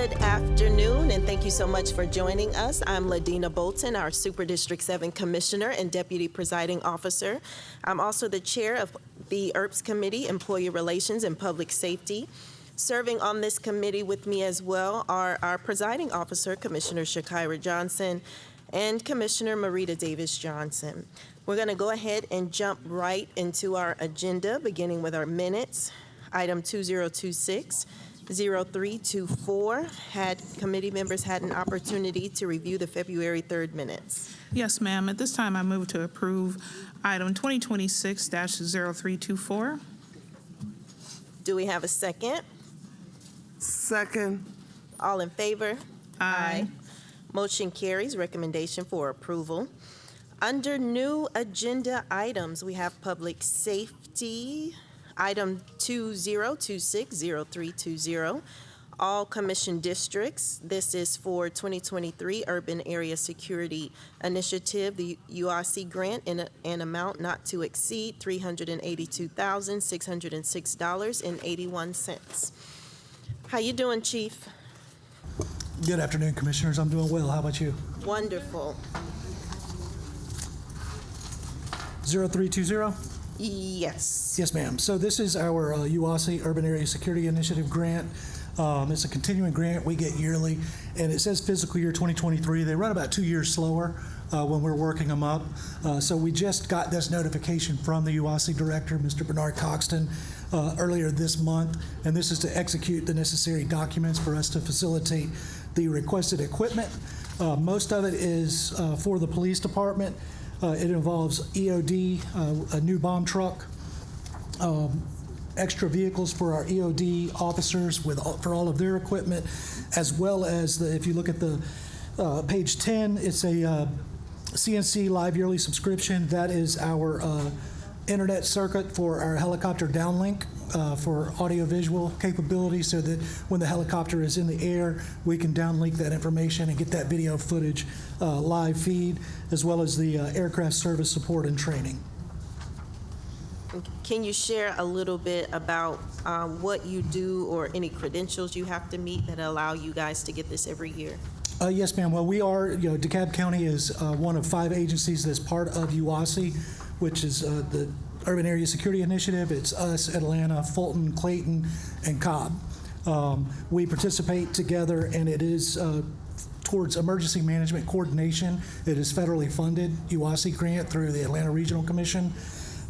Good afternoon, and thank you so much for joining us. I'm Ladina Bolton, our Super District 7 Commissioner and Deputy Presiding Officer. I'm also the Chair of the ERPS Committee, Employee Relations and Public Safety. Serving on this committee with me as well are our Presiding Officer, Commissioner Shakira Johnson, and Commissioner Marita Davis Johnson. We're going to go ahead and jump right into our agenda, beginning with our minutes. Item 2026-0324. Had committee members had an opportunity to review the February 3rd minutes? Yes, ma'am. At this time, I move to approve item 2026-0324. Do we have a second? Second. All in favor? Aye. Motion carries. Recommendation for approval. Under new agenda items, we have public safety. Item 2026-0320, all commission districts. This is for 2023 Urban Area Security Initiative, the URC grant in an amount not to exceed $382,606.81. How you doing, Chief? Good afternoon, Commissioners. I'm doing well. How about you? Wonderful. 0320? Yes. Yes, ma'am. So this is our UASI Urban Area Security Initiative grant. It's a continuing grant we get yearly, and it says fiscal year 2023. They run about 2 years slower when we're working them up. So we just got this notification from the UASI director, Mr. Bernard Coxton, earlier this month, and this is to execute the necessary documents for us to facilitate the requested equipment. Most of it is for the police department. It involves EOD, a new bomb truck, extra vehicles for our EOD officers for all of their equipment, as well as, if you look at the page 10, it's a CNC live yearly subscription. That is our internet circuit for our helicopter downlink for audiovisual capability, so that when the helicopter is in the air, we can downlink that information and get that video footage live feed, as well as the aircraft service support and training. Can you share a little bit about what you do or any credentials you have to meet that allow you guys to get this every year? Yes, ma'am. Well, we are, DeKalb County is one of 5 agencies that's part of UASI, which is the Urban Area Security Initiative. It's us, Atlanta, Fulton, Clayton, and Cobb. We participate together, and it is towards emergency management coordination. It is federally funded UASI grant through the Atlanta Regional Commission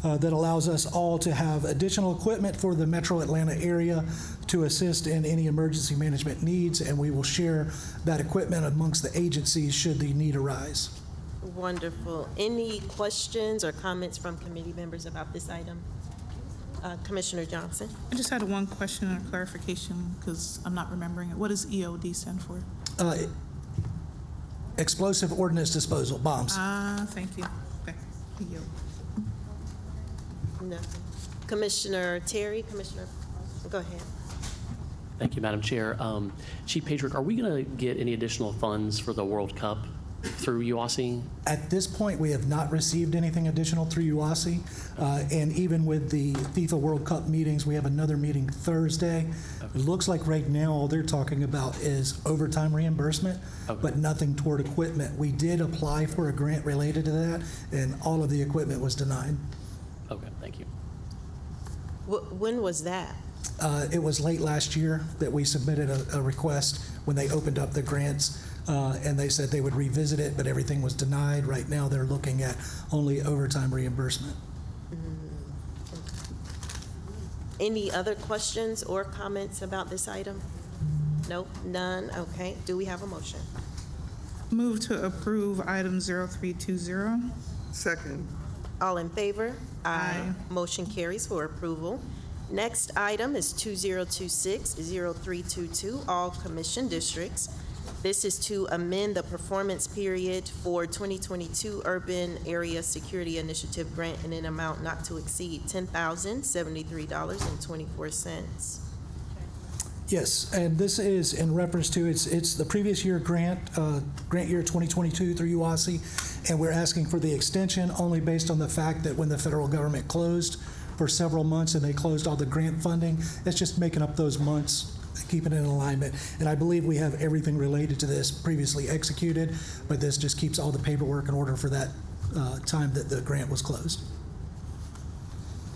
that allows us all to have additional equipment for the metro Atlanta area to assist in any emergency management needs, and we will share that equipment amongst the agencies should the need arise. Wonderful. Any questions or comments from committee members about this item? Commissioner Johnson? I just had one question and a clarification because I'm not remembering it. What does EOD stand for? Explosive Ordnance Disposal, bombs. Thank you. Okay. EOD. Nothing. Commissioner Terry, go ahead. Thank you, Madam Chair. Chief Patrick, are we going to get any additional funds for the World Cup through UASI? At this point, we have not received anything additional through UASI, and even with the FIFA World Cup meetings, we have another meeting Thursday. Okay. It looks like right now all they're talking about is overtime reimbursement, okay, but nothing toward equipment. We did apply for a grant related to that, and all of the equipment was denied. Okay, thank you. When was that? It was late last year that we submitted a request when they opened up the grants, and they said they would revisit it, but everything was denied. Right now, they're looking at only overtime reimbursement. Any other questions or comments about this item? Nope, none. Okay. Do we have a motion? Move to approve item 0320. Second. All in favor? Aye. Motion carries for approval. Next item is 2026-0322, all commission districts. This is to amend the performance period for 2022 Urban Area Security Initiative grant in an amount not to exceed $10,073.24. Yes, and this is in reference to, it's the previous year grant year 2022 through UASI, and we're asking for the extension only based on the fact that when the federal government closed for several months and they closed all the grant funding, it's just making up those months keep it in alignment. And I believe we have everything related to this previously executed, but this just keeps all the paperwork in order for that time that the grant was closed.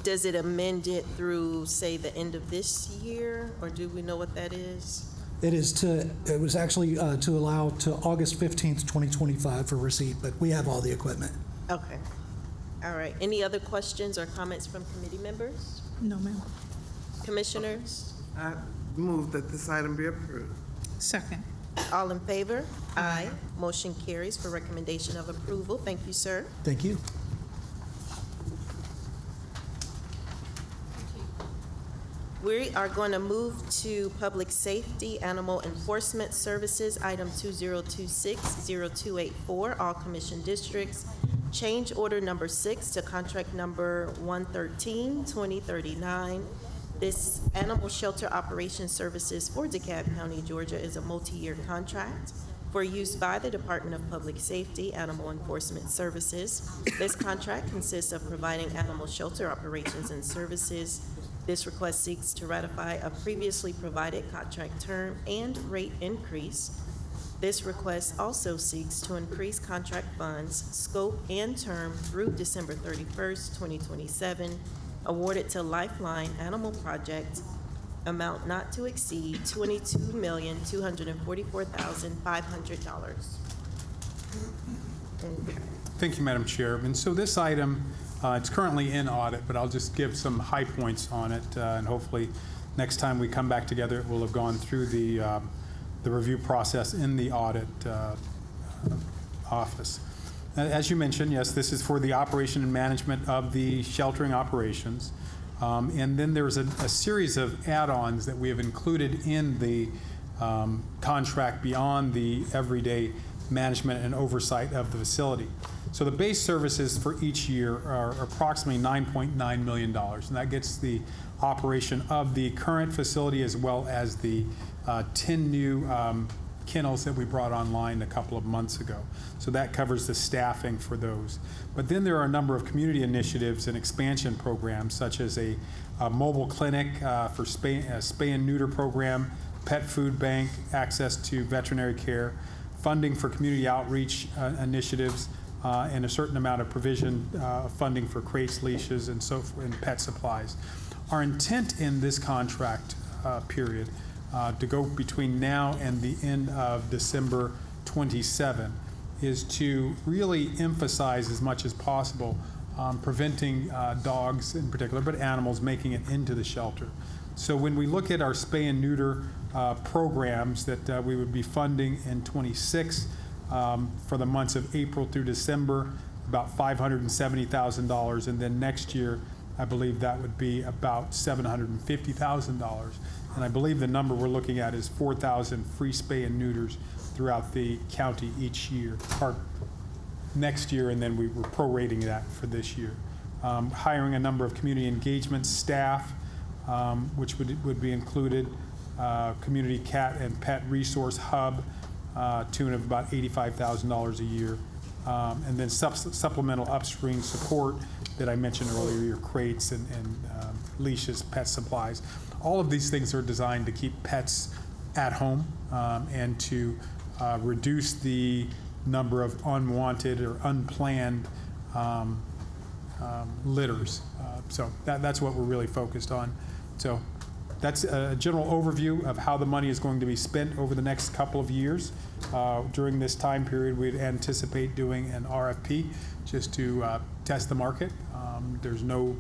Does it amend it through, say, the end of this year, or do we know what that is? It was actually to allow to August 15th, 2025 for receipt, but we have all the equipment. Okay. All right. Any other questions or comments from committee members? No, ma'am. Commissioners? I move that this item be approved. Second. All in favor? Aye. Motion carries for recommendation of approval. Thank you, sir. Thank you. We are going to move to Public Safety Animal Enforcement Services, item 2026-0284, all commission districts. Change order number 6 to contract number 113-2039. This animal shelter operation services for DeKalb County, Georgia is a multi-year contract for use by the Department of Public Safety Animal Enforcement Services. This contract consists of providing animal shelter operations and services. This request seeks to ratify a previously provided contract term and rate increase. This request also seeks to increase contract funds, scope, and term through December 31st, 2027, awarded to Lifeline Animal Project, amount not to exceed $22,244,500. Okay. Thank you, Madam Chair. And so this item, it's currently in audit, but I'll just give some high points on it, and hopefully next time we come back together, it will have gone through the review process in the audit office. As you mentioned, yes, this is for the operation and management of the sheltering operations. And then there's a series of add-ons that we have included in the contract beyond the everyday management and oversight of the facility. So the base services for each year are approximately $9.9 million, and that gets the operation of the current facility as well as the 10 new kennels that we brought online a couple of months ago. So that covers the staffing for those. But then there are a number of community initiatives and expansion programs, such as a mobile clinic for spay and neuter program, pet food bank, access to veterinary care, funding for community outreach initiatives, and a certain amount of provision funding for crates, leashes, and so forth, and pet supplies. Our intent in this contract period to go between now and the end of December 27 is to really emphasize as much as possible preventing dogs in particular, but animals making it into the shelter. So when we look at our spay and neuter programs that we would be funding in 26 for the months of April through December, about $570,000, and then next year, I believe that would be about $750,000. And I believe the number we're looking at is 4,000 free spay and neuters throughout the county each year, or next year, and then we're prorating that for this year. Hiring a number of community engagement staff, which would be included, community cat and pet resource hub, tune of about $85,000 a year, and then supplemental upstream support that I mentioned earlier, your crates and leashes, pet supplies. All of these things are designed to keep pets at home and to reduce the number of unwanted or unplanned litters. So that's what we're really focused on. So that's a general overview of how the money is going to be spent over the next couple of years. During this time period, we'd anticipate doing an RFP just to test the market.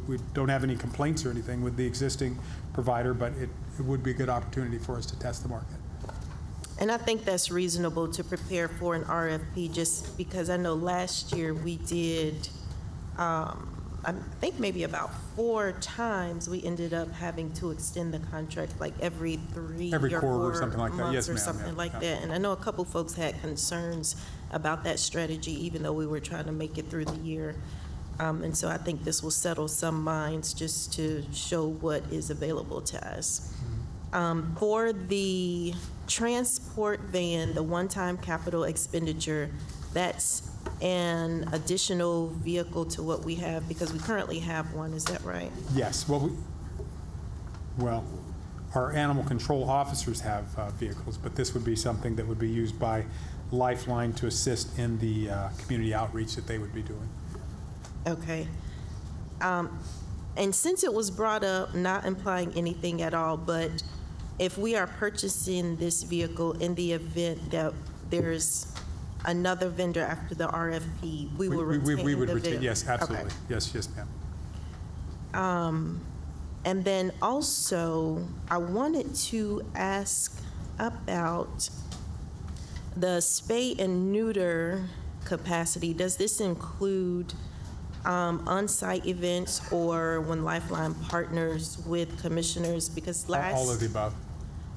We don't have any complaints or anything with the existing provider, but it would be a good opportunity for us to test the market. And I think that's reasonable to prepare for an RFP, just because I know last year we did, I think maybe about 4 times we ended up having to extend the contract, like every 3 Every or quarter or 4 something like that. months Yes, or ma'am. something Yeah. like that. And I know a couple folks had concerns about that strategy, even though we were trying to make it through the year. And so I think this will settle some minds just to show what is available to us. For the transport van, the one-time capital expenditure, that's an additional vehicle to what we have, because we currently have one, is that right? Yes. Well, our animal control officers have vehicles, but this would be something that would be used by Lifeline to assist in the community outreach that they would be doing. Okay. And since it was brought up, not implying anything at all, but if we are purchasing this vehicle in the event that there's another vendor after the RFP, we will retain We would the retain, vehicle? yes, absolutely. Okay. Yes, ma'am. And then also, I wanted to ask about the spay and neuter capacity. Does this include on-site events or when Lifeline partners with commissioners? Because All of the above.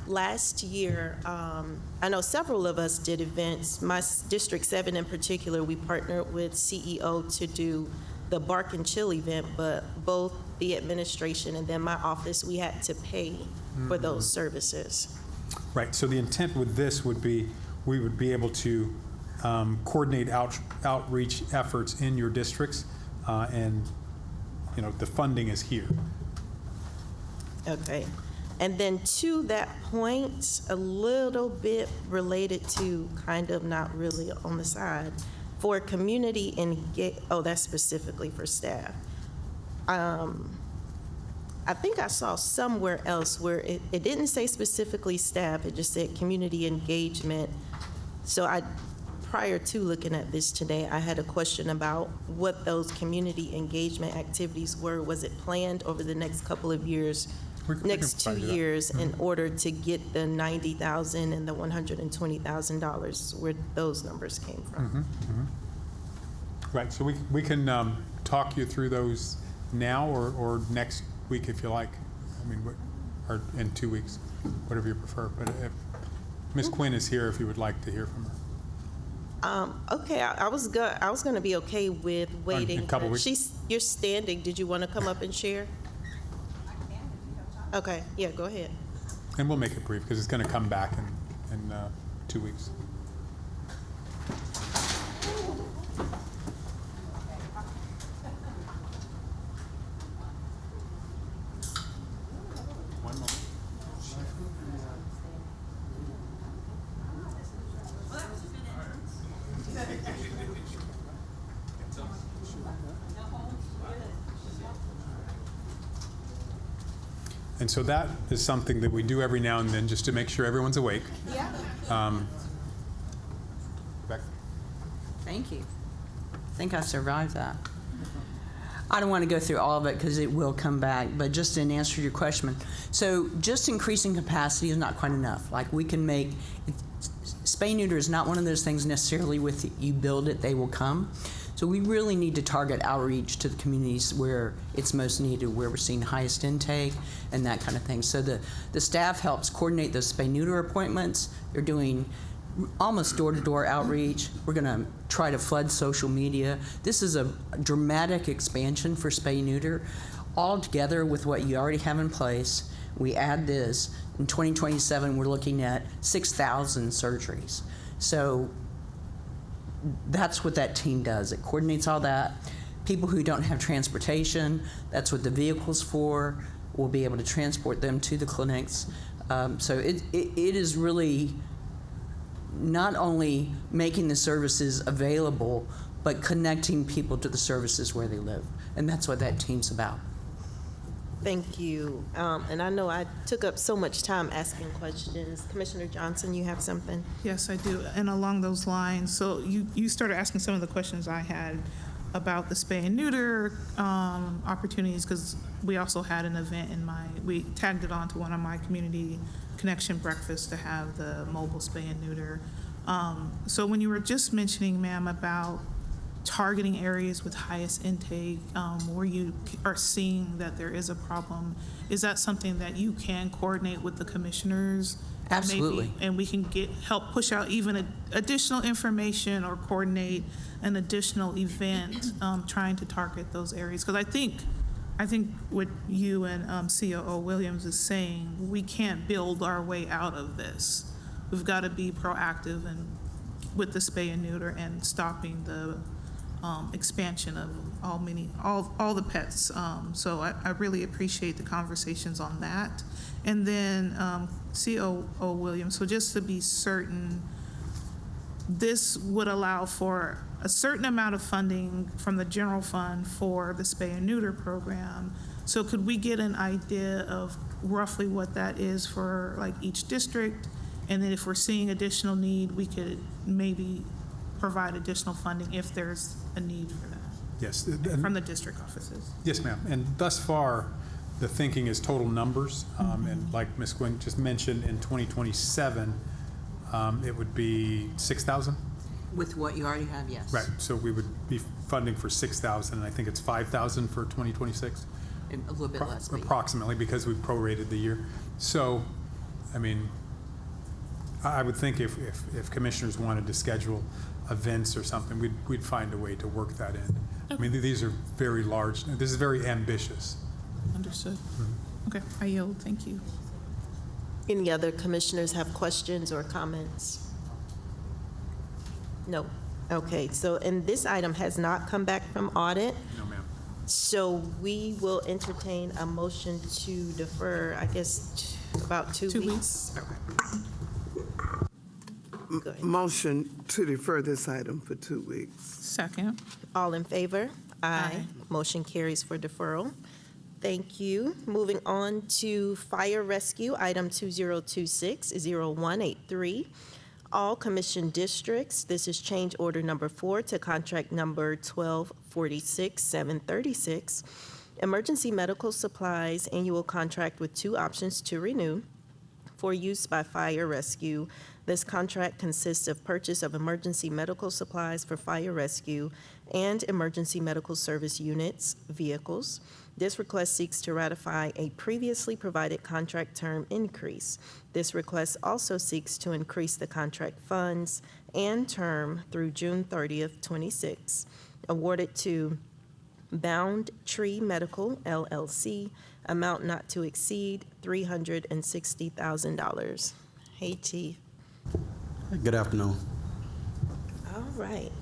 last year, I know several of us did events. My District 7 in particular, we partnered with CEO to do the Bark and Chill event, but both the administration and then my office, we had to pay for those services. Right, so the intent with this would be, we would be able to coordinate outreach efforts in your districts, and, the funding is here. Okay. And then to that point, a little bit related to kind of not really on the side, for community that's specifically for staff. I think I saw somewhere else where it didn't say specifically staff, it just said community engagement. So prior to looking at this today, I had a question about what those community engagement activities were. Was it planned over the next couple of years, next 2 years, in order to get the $90,000 and the $120,000, where those numbers came from? Right, so we can talk you through those now or next week if you like. I mean, or in 2 weeks, whatever you prefer. But if Ms. Quinn is here, if you would like to hear from her. Okay, I was going to be okay with waiting. In a couple weeks. You're standing. Did you want to come up and share? I can if you have time. Okay, yeah, go ahead. And we'll make it brief because it's going to come back in 2 weeks. One moment. And so that is something that we do every now and then just to make sure everyone's awake. Yeah. Rebecca? Thank you. I think I survived that. I don't want to go through all of it because it will come back, but just in answer to your question. So just increasing capacity is not quite enough. Like we can make, spay neuter is not one of those things necessarily with you build it, they will come. So we really need to target outreach to the communities where it's most needed, where we're seeing highest intake and that kind of thing. So the staff helps coordinate those spay neuter appointments. They're doing almost door-to-door outreach. We're going to try to flood social media. This is a dramatic expansion for spay neuter. All together with what you already have in place, we add this. In 2027, we're looking at 6,000 surgeries. So that's what that team does. It coordinates all that. People who don't have transportation, that's what the vehicle's for. We'll be able to transport them to the clinics. So it is really not only making the services available, but connecting people to the services where they live. And that's what that team's about. Thank you. And I know I took up so much time asking questions. Commissioner Johnson, you have something? Yes, I do. And along those lines, so you started asking some of the questions I had about the spay and neuter opportunities, because we also had an event we tagged it onto one of my community connection breakfasts to have the mobile spay and neuter. So when you were just mentioning, ma'am, about targeting areas with highest intake, where you are seeing that there is a problem, is that something that you can coordinate with the commissioners? Absolutely. Maybe, and we can help push out even additional information or coordinate an additional event trying to target those areas? Because I think what you and COO Williams is saying, we can't build our way out of this. We've got to be proactive and with the spay and neuter and stopping the expansion of all the pets. So I really appreciate the conversations on that. And then COO Williams, so just to be certain, this would allow for a certain amount of funding from the general fund for the spay and neuter program. So could we get an idea of roughly what that is for like each district? And then if we're seeing additional need, we could maybe provide additional funding if there's a need for that Yes. from the district offices. Yes, ma'am. And thus far, the thinking is total numbers. And like Ms. Gwynn just mentioned, in 2027, it would be 6,000. With what you already have, yes. Right. So we would be funding for 6,000, and I think it's 5,000 for 2026. A little bit less. maybe. Approximately, because we prorated the year. So, I mean, I would think if commissioners wanted to schedule events or something, we'd find a way to work that in. I mean, these are very large. This is very ambitious. Understood. Okay, I yield. Thank you. Any other commissioners have questions or comments? No. Okay, so, and this item has not come back from audit, No, ma'am. so we will entertain a motion to defer, I guess, about 2 2 weeks. Go ahead. Motion to defer this item for 2 weeks. Second. All in favor? Aye. Motion carries for deferral. Thank you. Moving on to fire rescue, item 2026-0183. All commission districts, this is change order number 4 to contract number 1246-736. Emergency medical supplies annual contract with 2 options to renew for use by fire rescue. This contract consists of purchase of emergency medical supplies for fire rescue and emergency medical service units, vehicles. This request seeks to ratify a previously provided contract term increase. This request also seeks to increase the contract funds and term through June 30th, 26. Awarded to Bound Tree Medical, LLC, amount not to exceed $360,000. Hey, Chief. Good afternoon. All right.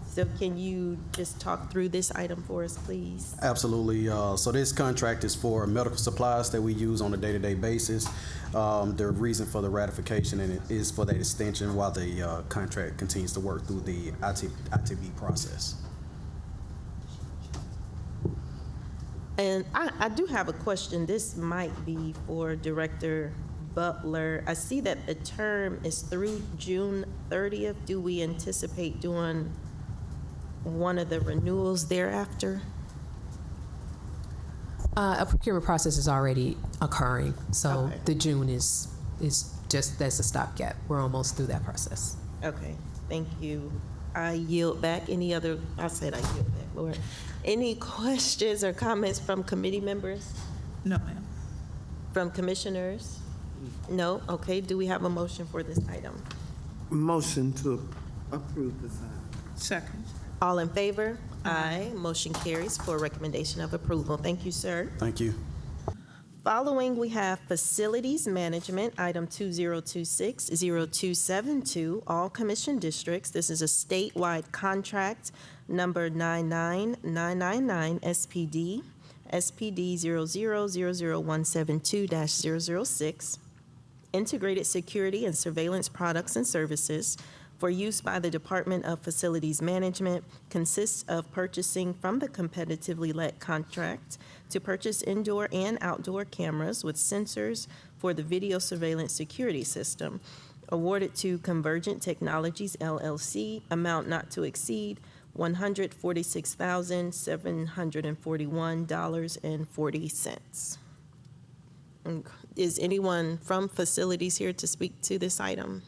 So can you just talk through this item for us, please? Absolutely. So this contract is for medical supplies that we use on a day-to-day basis. The reason for the ratification and it is for that extension while the contract continues to work through the ITB process. And I do have a question. This might be for Director Butler. I see that the term is through June 30th. Do we anticipate doing one of the renewals thereafter? A procurement process is already occurring, so Okay. the June is just, that's a stopgap. We're almost through that process. Okay, thank you. I yield back. Any other, I said I yield back, Lord. Any questions or comments from committee members? No, ma'am. From commissioners? No? Okay, do we have a motion for this item? Motion to approve this item. Second. All in favor? Aye. Motion carries for recommendation of approval. Thank you, sir. Thank you. Following, we have facilities management, item 2026-0272, all commission districts. This is a statewide contract, number 99999 SPD, SPD 0000172-006, integrated security and surveillance products and services for use by the Department of Facilities Management, consists of purchasing from the competitively let contract to purchase indoor and outdoor cameras with sensors for the video surveillance security system, awarded to Convergent Technologies LLC, amount not to exceed $146,741.40. Is anyone from facilities here to speak to this item?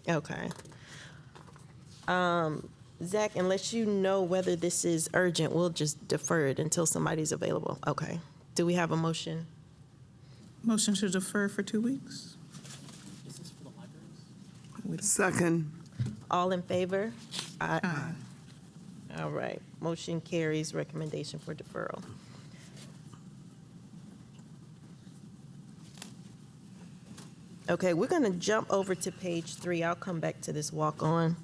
Okay. Zach, unless you know whether this is urgent, we'll just defer it until somebody's available. Okay. Do we have a motion? Motion to defer for 2 weeks? Second. All in favor? Aye. All right. Motion carries. Recommendation for deferral. Okay, we're going to jump over to page 3. I'll come back to this walk-on.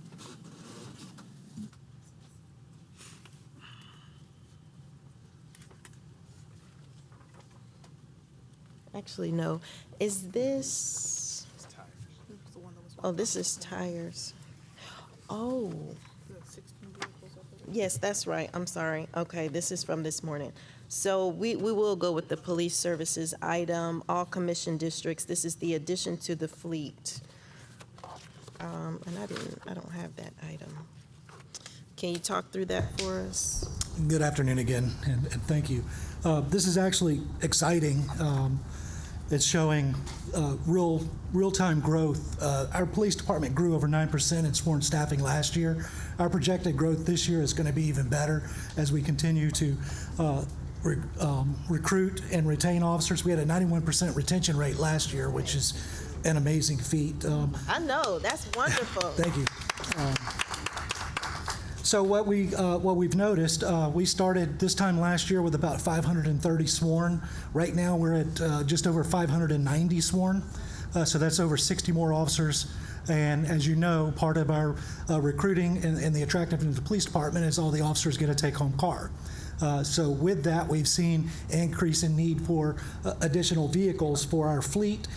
Actually, no. Is this? Oh, this is tires. Oh. Yes, that's right. I'm sorry. Okay, this is from this morning. So we will go with the police services item, all commission districts. This is the addition to the fleet. And I don't have that item. Can you talk through that for us? Good afternoon again, and thank you. This is actually exciting. It's showing real-time growth. Our police department grew over 9% in sworn staffing last year. Our projected growth this year is going to be even better as we continue to recruit and retain officers. We had a 91% retention rate last year, which is an amazing feat. I know, that's wonderful. Thank you. So what we've noticed, we started this time last year with about 530 sworn. Right now we're at just over 590 sworn. So that's over 60 more officers. And as you know, part of our recruiting and the attractiveness of the police department is all the officers get a take-home car. So with that, we've seen an increase in need for additional vehicles for our fleet.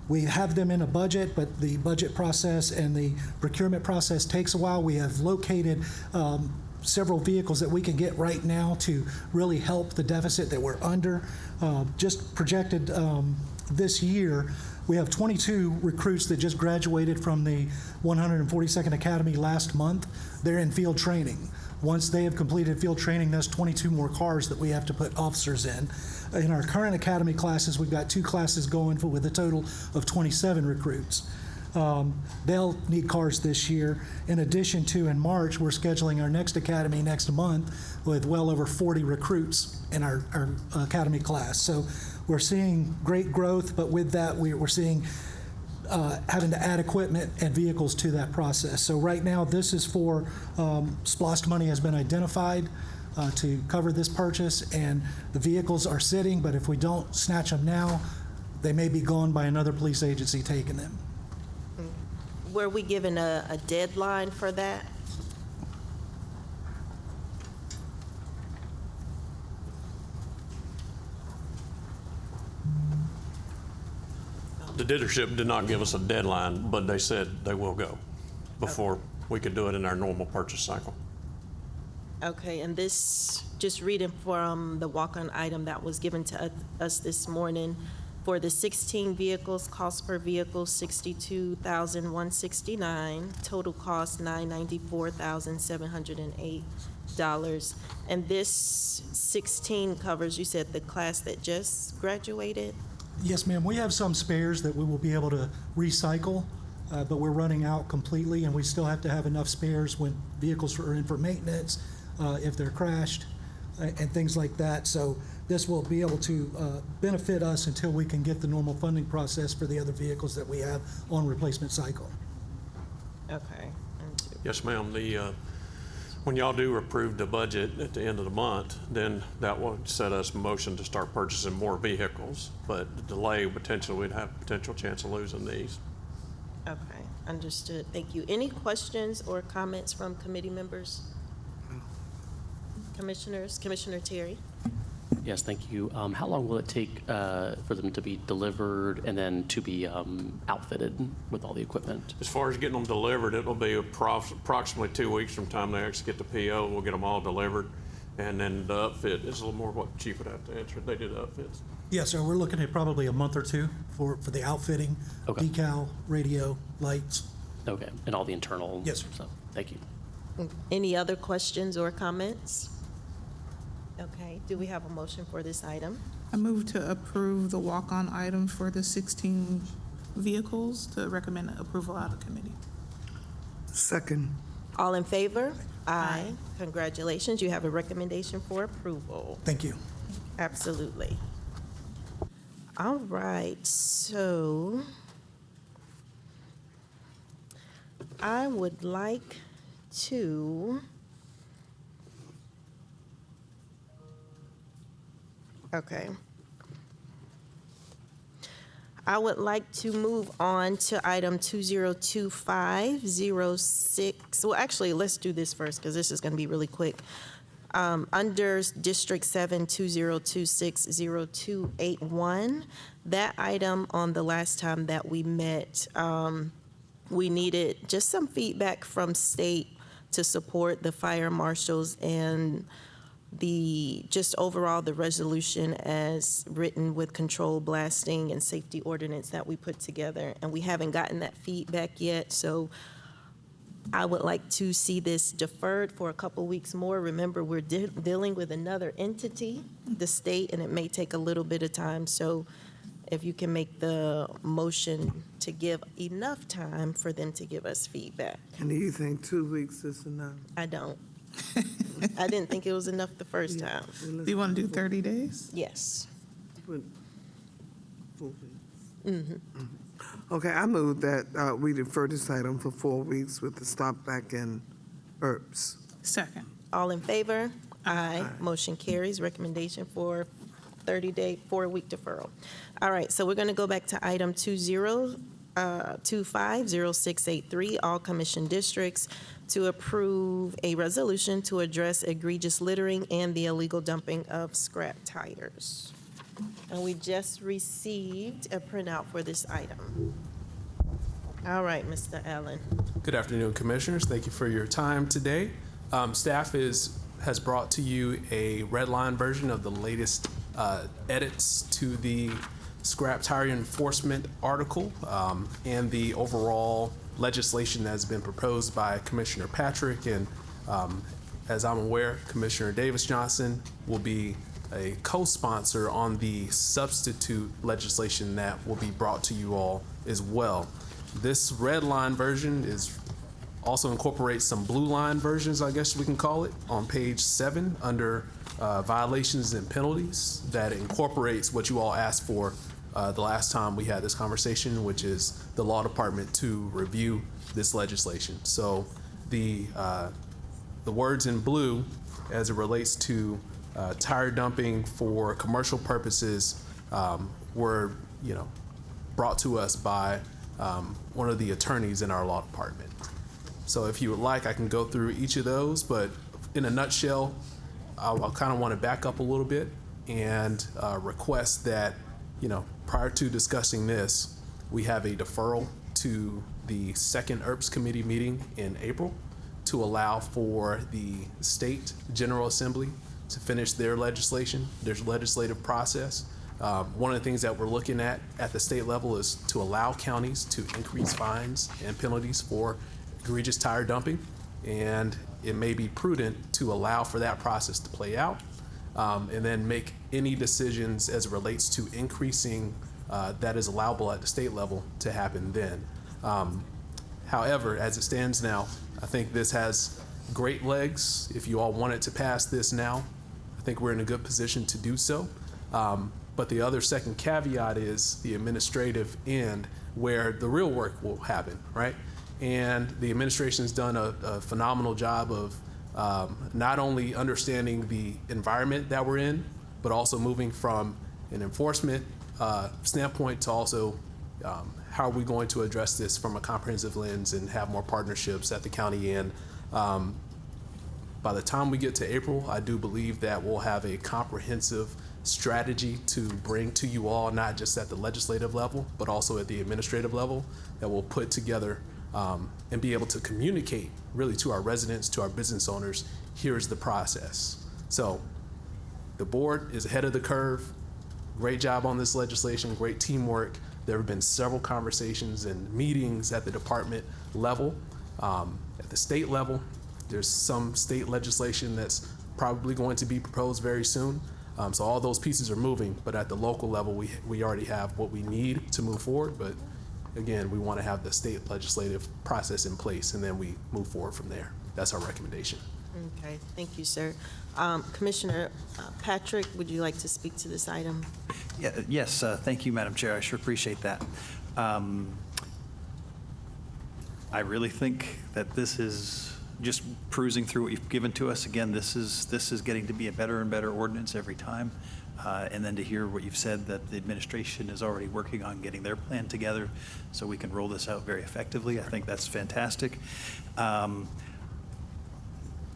We have them in a budget, but the budget process and the procurement process takes a while. We have located several vehicles that we can get right now to really help the deficit that we're under. Just projected this year, we have 22 recruits that just graduated from the 142nd Academy last month. They're in field training. Once they have completed field training, that's 22 more cars that we have to put officers in. In our current academy classes, we've got 2 classes going with a total of 27 recruits. They'll need cars this year. In addition to, in March, we're scheduling our next academy next month with well over 40 recruits in our academy class. So we're seeing great growth, but with that, we're seeing having to add equipment and vehicles to that process. So right now, this is for SPLOST money has been identified to cover this purchase, and the vehicles are sitting, but if we don't snatch them now, they may be gone by another police agency taking them. Were we given a deadline for that? The dealership did not give us a deadline, but they said they will go before we could do it in our normal purchase cycle. Okay, and this, just reading from the walk-on item that was given to us this morning, for the 16 vehicles, cost per vehicle $62,169, total cost $994,708. And this 16 covers, you said, the class that just graduated? Yes, ma'am. We have some spares that we will be able to recycle, but we're running out completely, and we still have to have enough spares when vehicles are in for maintenance, if they're crashed, and things like that. So this will be able to benefit us until we can get the normal funding process for the other vehicles that we have on replacement cycle. Okay. Yes, ma'am. When y'all do approve the budget at the end of the month, then that will set us in motion to start purchasing more vehicles. But the delay, potentially, we'd have a potential chance of losing these. Okay, understood. Thank you. Any questions or comments from committee members? Commissioners? Commissioner Terry? Yes, thank you. How long will it take for them to be delivered and then to be outfitted with all the equipment? As far as getting them delivered, it'll be approximately 2 weeks from time they actually get the PO. We'll get them all delivered. And then the upfit is a little more what the chief would have to answer. They do the upfits. Yeah, so we're looking at probably a month or 2 for the outfitting, Okay. decal, radio, lights. Okay, and all the internal? Yes, sir. So, thank you. Any other questions or comments? Okay, do we have a motion for this item? I move to approve the walk-on item for the 16 vehicles to recommend approval out of committee. Second. All in favor? Aye. Congratulations, you have a recommendation for approval. Thank you. Absolutely. All right, so I would like to I would like to move on to item 202506. Well, actually, let's do this first because this is going to be really quick. Under District 7, 20260281, that item on the last time that we met, we needed just some feedback from state to support the fire marshals and just overall the resolution as written with controlled blasting and safety ordinance that we put together. And we haven't gotten that feedback yet, so I would like to see this deferred for a couple weeks more. Remember, we're dealing with another entity, the state, and it may take a little bit of time. So if you can make the motion to give enough time for them to give us feedback. And do you think 2 weeks is enough? I don't. I didn't think it was enough the first time. Do you want to do 30 days? Yes. Put 4 weeks. Okay, I move that we defer this item for 4 weeks with the stop back in ERPS. Second. All in favor? Aye. Motion carries. Recommendation for 30-day, 4-week deferral. All right, so we're going to go back to item 20250683, all commission districts, to approve a resolution to address egregious littering and the illegal dumping of scrap tires. And we just received a printout for this item. All right, Mr. Allen. Good afternoon, Commissioners. Thank you for your time today. Staff has brought to you a red line version of the latest edits to the scrap tire enforcement article and the overall legislation that has been proposed by Commissioner Patrick. And as I'm aware, Commissioner Davis Johnson will be a co-sponsor on the substitute legislation that will be brought to you all as well. This red line version also incorporates some blue line versions, I guess we can call it, on page 7 under violations and penalties that incorporates what you all asked for the last time we had this conversation, which is the law department to review this legislation. So the words in blue as it relates to tire dumping for commercial purposes were, brought to us by one of the attorneys in our law department. So if you would like, I can go through each of those, but in a nutshell, I'll kind of want to back up a little bit and request that, prior to discussing this, we have a deferral to the second ERPS committee meeting in April to allow for the state General Assembly to finish their legislation, their legislative process. One of the things that we're looking at the state level is to allow counties to increase fines and penalties for egregious tire dumping. And it may be prudent to allow for that process to play out and then make any decisions as it relates to increasing that is allowable at the state level to happen then. However, as it stands now, I think this has great legs. If you all wanted to pass this now, I think we're in a good position to do so. But the other second caveat is the administrative end where the real work will happen, right? And the administration has done a phenomenal job of not only understanding the environment that we're in, but also moving from an enforcement standpoint to also how are we going to address this from a comprehensive lens and have more partnerships at the county end. By the time we get to April, I do believe that we'll have a comprehensive strategy to bring to you all, not just at the legislative level, but also at the administrative level, that we'll put together and be able to communicate really to our residents, to our business owners, here's the process. So the board is ahead of the curve. Great job on this legislation, great teamwork. There have been several conversations and meetings at the department level. At the state level, there's some state legislation that's probably going to be proposed very soon. So all those pieces are moving, but at the local level, we already have what we need to move forward. But again, we want to have the state legislative process in place, and then we move forward from there. That's our recommendation. Okay, thank you, sir. Commissioner Patrick, would you like to speak to this item? Yes, thank you, Madam Chair. I sure appreciate that. I really think that this is just perusing through what you've given to us, again, this is getting to be a better and better ordinance every time. And then to hear what you've said, that the administration is already working on getting their plan together so we can roll this out very effectively. I think that's fantastic.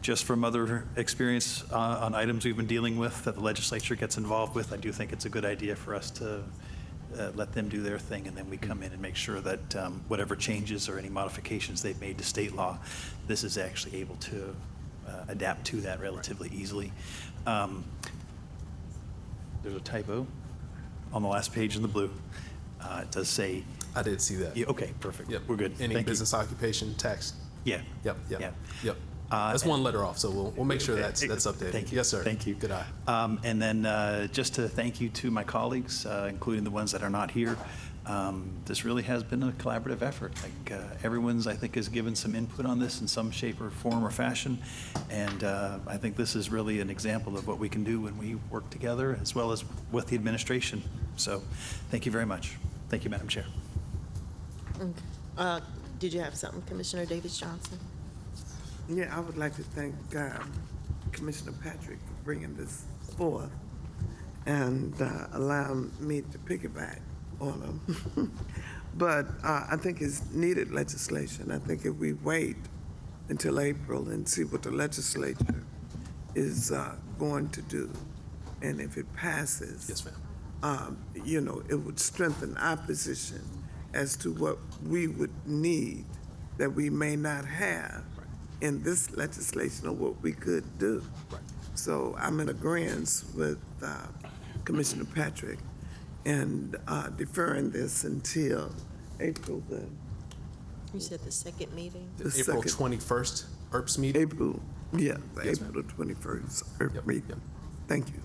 Just from other experience on items we've been dealing with that the legislature gets involved with, I do think it's a good idea for us to let them do their thing, and then we come in and make sure that whatever changes or any modifications they've made to state law, this is actually able to adapt to that relatively easily. There's a typo on the last page in the blue. It does say. I did see that. Yeah, okay, perfect. Yep. We're good. Any Thank you. business occupation tax. Yeah. Yep. That's one letter off, so we'll make sure that's updated. Thank you. Yes, sir. Thank you. Good eye. And then just to thank you to my colleagues, including the ones that are not here. This really has been a collaborative effort. Like everyone's, I think, has given some input on this in some shape or form or fashion. And I think this is really an example of what we can do when we work together, as well as with the administration. So thank you very much. Thank you, Madam Chair. Did you have something, Commissioner Davis-Johnson? Yeah, I would like to thank Commissioner Patrick for bringing this forth and allowing me to piggyback on him. But I think it's needed legislation. I think if we wait until April and see what the legislature is going to do, and if it passes, Yes, ma'am. it would strengthen our position as to what we would need that we may not have in this legislation or what we could do. Right. So I'm in agreement with Commissioner Patrick and deferring this until April You said the second meeting? the April second- 21st, ERPS meeting. April, yeah, the Yes, April the 21st Yep, meeting. yep. Thank you.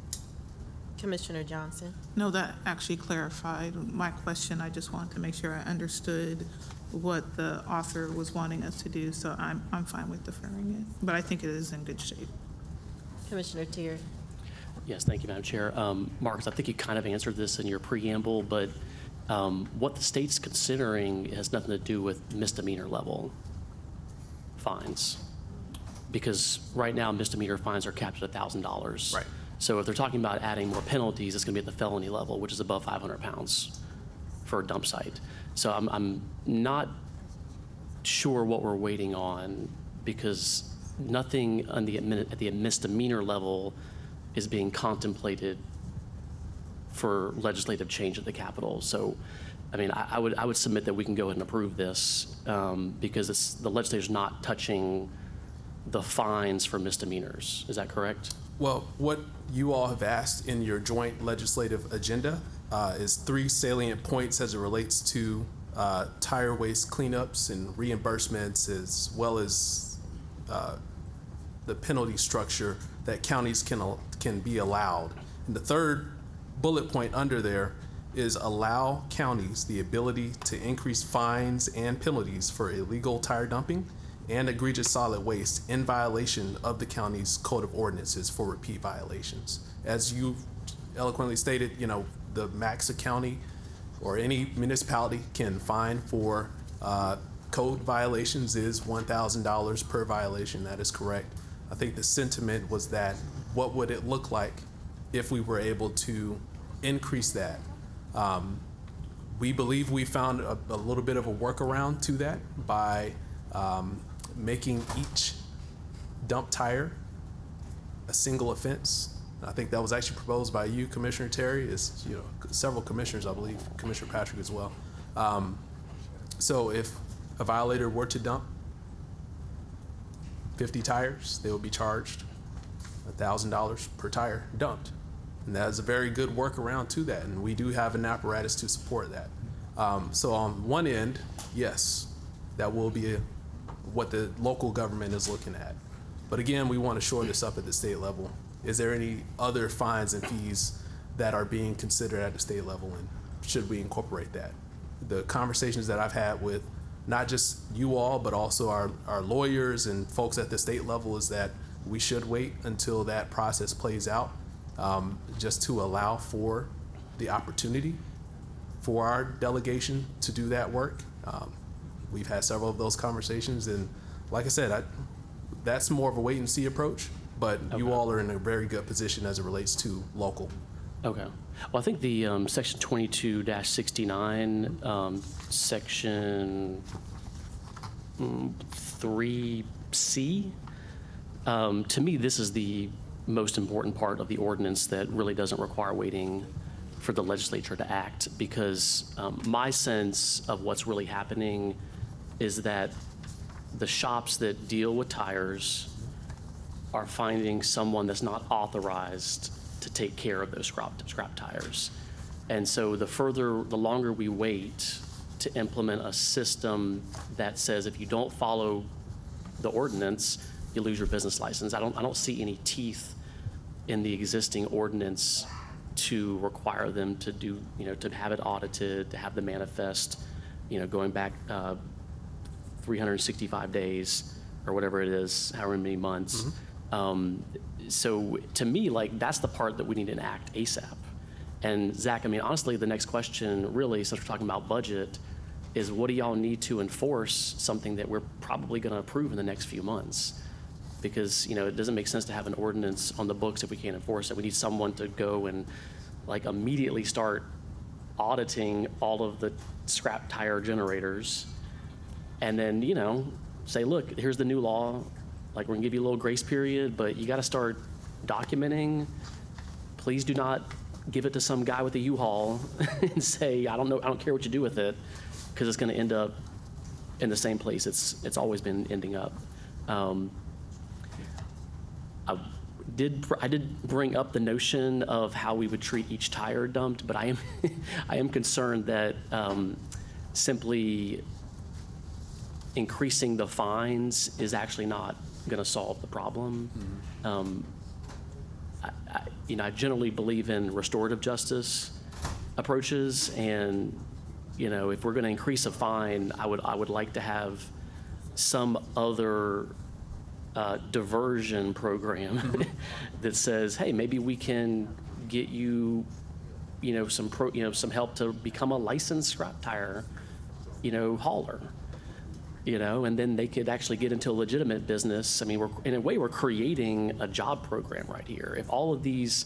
Commissioner Johnson? No, that actually clarified my question. I just wanted to make sure I understood what the author was wanting us to do, so I'm fine with deferring it. But I think it is in good shape. Commissioner Terry? Yes, thank you, Madam Chair. Marcus, I think you kind of answered this in your preamble, but what the state's considering has nothing to do with misdemeanor level fines. Because right now, misdemeanor fines are capped at $1,000. Right. So if they're talking about adding more penalties, it's going to be at the felony level, which is above 500 pounds for a dump site. So I'm not sure what we're waiting on, because nothing on at the misdemeanor level is being contemplated for legislative change at the Capitol. So, I mean, I would submit that we can go ahead and approve this because the legislature's not touching the fines for misdemeanors. Is that correct? Well, what you all have asked in your joint legislative agenda is 3 salient points as it relates to tire waste cleanups and reimbursements, as well as the penalty structure that counties can be allowed. And the third bullet point under there is allow counties the ability to increase fines and penalties for illegal tire dumping and egregious solid waste in violation of the county's code of ordinances for repeat violations. As you eloquently stated, the max a county or any municipality can fine for code violations is $1,000 per violation. That is correct. I think the sentiment was that what would it look like if we were able to increase that? We believe we found a little bit of a workaround to that by making each dump tire a single offense. I think that was actually proposed by you, Commissioner Terry, several commissioners, I believe, Commissioner Patrick as well. So if a violator were to dump 50 tires, they would be charged $1,000 per tire dumped. And that is a very good workaround to that, and we do have an apparatus to support that. So on one end, yes, that will be what the local government is looking at. But again, we want to shore this up at the state level. Is there any other fines and fees that are being considered at the state level, and should we incorporate that? The conversations that I've had with not just you all, but also our lawyers and folks at the state level is that we should wait until that process plays out, just to allow for the opportunity for our delegation to do that work. We've had several of those conversations, and like I said, that's more of a wait and see approach, but you Okay. all are in a very good position as it relates to local. Okay. Well, I think the section 22-69, section 3C, to me, this is the most important part of the ordinance that really doesn't require waiting for the legislature to act, because my sense of what's really happening is that the shops that deal with tires are finding someone that's not authorized to take care of those scrap tires. And so the longer we wait to implement a system that says if you don't follow the ordinance, you lose your business license. I don't see any teeth in the existing ordinance to require them to do, to have it audited, to have the manifest, going back 365 days or whatever it is, however many months. So to me, like, that's the part that we need to enact ASAP. And Zach, I mean, honestly, the next question really, since we're talking about budget, is what do y'all need to enforce something that we're probably going to approve in the next few months? Because, it doesn't make sense to have an ordinance on the books if we can't enforce it. We need someone to go and like immediately start auditing all of the scrap tire generators and then, say, look, here's the new law. Like, we're gonna give you a little grace period, but you gotta start documenting. Please do not give it to some guy with a U-Haul and say, I don't care what you do with it, because it's gonna end up in the same place it's always been ending up. I did bring up the notion of how we would treat each tire dumped, but I am concerned that simply increasing the fines is actually not going to solve the problem. I generally believe in restorative justice approaches, and if we're going to increase a fine, I would like to have some other diversion program that says, hey, maybe we can get you, some help to become a licensed scrap tire, hauler, and then they could actually get into a legitimate business. I mean, in a way, we're creating a job program right here. If all of these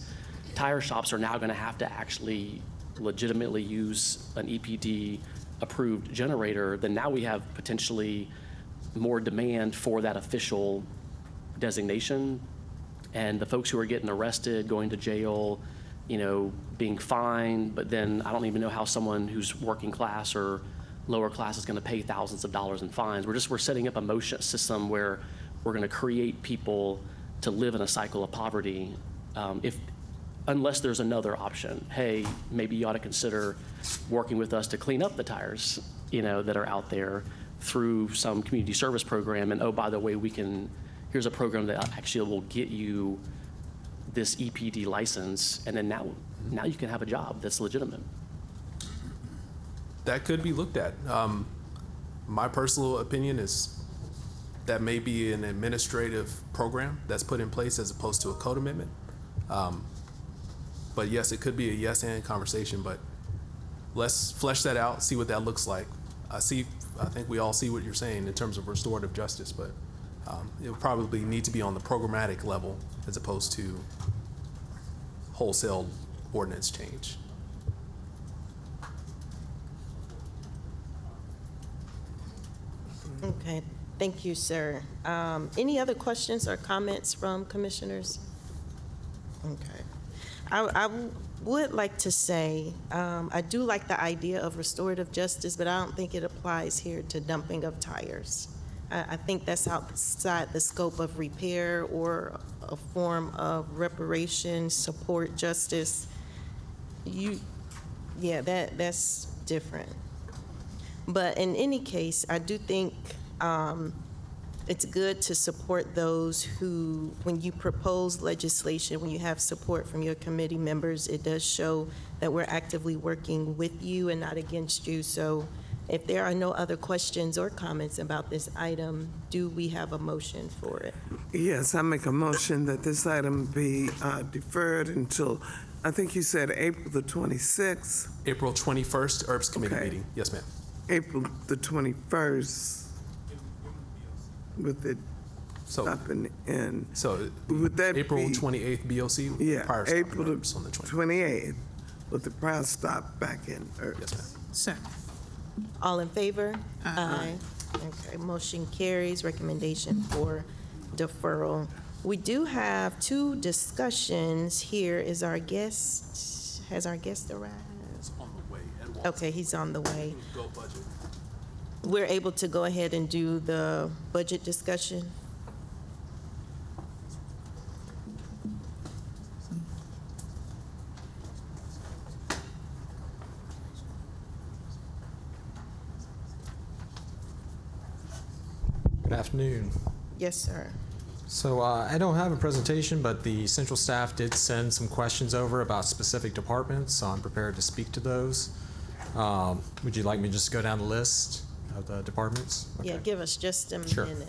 tire shops are now going to have to actually legitimately use an EPD approved generator, then now we have potentially more demand for that official designation, and the folks who are getting arrested, going to jail, being fined, but then I don't even know how someone who's working class or lower class is going to pay thousands of dollars in fines. We're setting up a motion system where we're going to create people to live in a cycle of poverty, unless there's another option. Hey, maybe you ought to consider working with us to clean up the tires, that are out there through some community service program. And oh, by the way, here's a program that actually will get you this EPD license, and then now you can have a job that's legitimate. That could be looked at. My personal opinion is that may be an administrative program that's put in place as opposed to a code amendment. But yes, it could be a yes and conversation, but let's flesh that out, see what that looks like. I think we all see what you're saying in terms of restorative justice, but it would probably need to be on the programmatic level as opposed to wholesale ordinance change. Okay, thank you, sir. Any other questions or comments from commissioners? Okay. I would like to say, I do like the idea of restorative justice, but I don't think it applies here to dumping of tires. I think that's outside the scope of repair or a form of reparation, support, justice. That's different. But in any case, I do think it's good to support those who, when you propose legislation, when you have support from your committee members, it does show that we're actively working with you and not against you. So if there are no other questions or comments about this item, do we have a motion for it? Yes, I make a motion that this item be deferred until, I think you said April the 26th. April 21st, ERPS committee Okay. meeting. Yes, ma'am. April the 21st with it stopping in. So Would that April be- 28th BOC? Yeah, prior stop in April ERPS on the 28th. 28th, with the prior stop back in ERPS. Yes, ma'am. Second. All in favor? Aye. Okay, motion carries. Recommendation for deferral. We do have two discussions. Here is our guest. Has our guest arrived? On the way. Okay, he's on the way. Go budget. We're able to go ahead and do the budget discussion. Good afternoon. Yes, sir. So I don't have a presentation, but the central staff did send some questions over about specific departments, so I'm prepared to speak to those. Would you like me to just go down the list of the departments? Yeah, Okay. give us just a Sure. minute.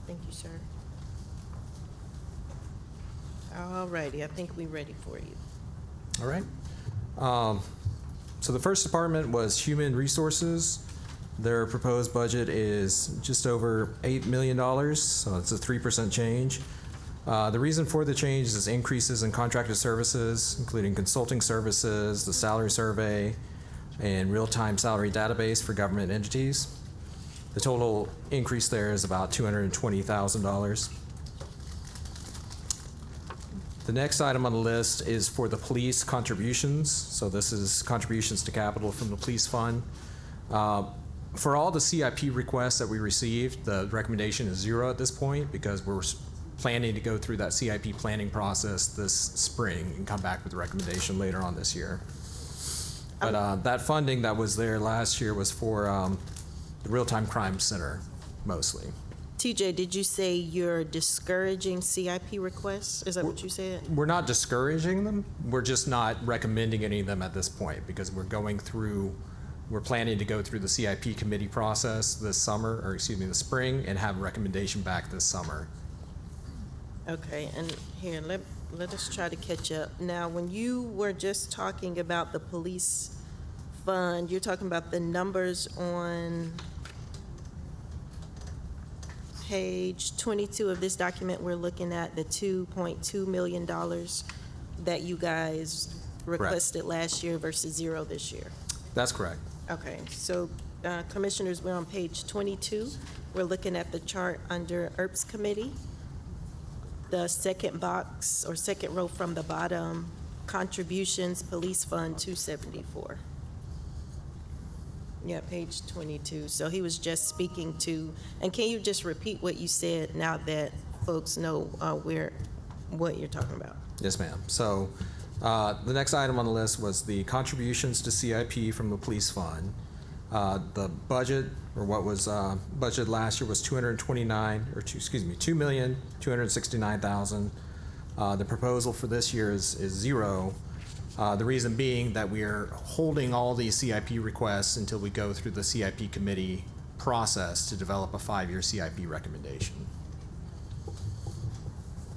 Thank you, sir. All righty, I think we're ready for you. All right. So the first department was Human Resources. Their proposed budget is just over $8 million, so it's a 3% change. The reason for the change is increases in contracted services, including consulting services, the salary survey, and real-time salary database for government entities. The total increase there is about $220,000. The next item on the list is for the police contributions. So this is contributions to capital from the police fund. For all the CIP requests that we received, the recommendation is 0 at this point because we're planning to go through that CIP planning process this spring and come back with a recommendation later on this year. But that funding that was there last year was for the Real-Time Crime Center mostly. TJ, did you say you're discouraging CIP requests? Is that what you said? We're not discouraging them. We're just not recommending any of them at this point because we're planning to go through the CIP committee process this summer, or excuse me, the spring, and have a recommendation back this summer. Okay, and here, let us try to catch up. Now, when you were just talking about the police fund, you're talking about the numbers on page 22 of this document. We're looking at the $2.2 million that you guys requested last year versus 0 this year. That's correct. Okay, so Commissioners, we're on page 22. We're looking at the chart under ERPS Committee. The second box or second row from the bottom, contributions, police fund 274. Yeah, page 22. So he was just speaking to, and can you just repeat what you said now that folks know what you're talking about? Yes, ma'am. So the next item on the list was the contributions to CIP from the police fund. The budget, or what was budgeted last year, was $2,269,000. The proposal for this year is 0. The reason being that we are holding all these CIP requests until we go through the CIP committee process to develop a 5-year CIP recommendation.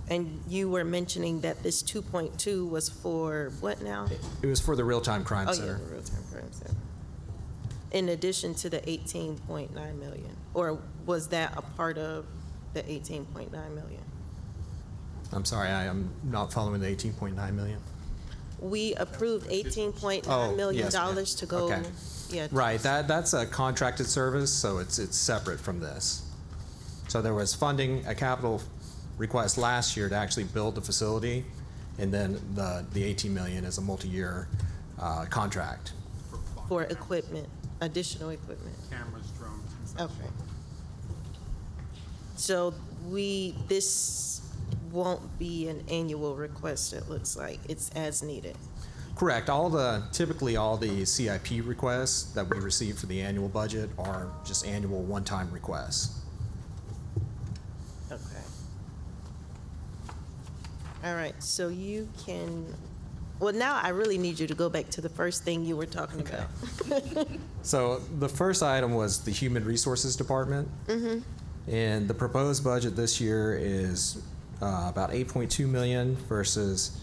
And you were mentioning that this 2.2 was for what now? It was for the Real-Time Crime Oh, Center. yeah, the real-time crime center. In addition to the 18.9 million, or was that a part of the 18.9 million? I'm sorry, I am not following the 18.9 million. We approved $18.9 Oh, million yes, ma'am. to go. Okay. Yeah. Right, that's a contracted service, so it's separate from this. So there was funding, a capital request last year to actually build the facility, and then the 18 million is a multi-year contract. For equipment, additional equipment. Cameras, drones, and stuff. Okay. So this won't be an annual request, it looks like. It's as needed. Correct. Typically all the CIP requests that we receive for the annual budget are just annual one-time requests. Okay. All right, so you can, well, now I really need you to go back to the first thing you were talking about. So the first item was the Human Resources Department. And the proposed budget this year is about $8.2 million versus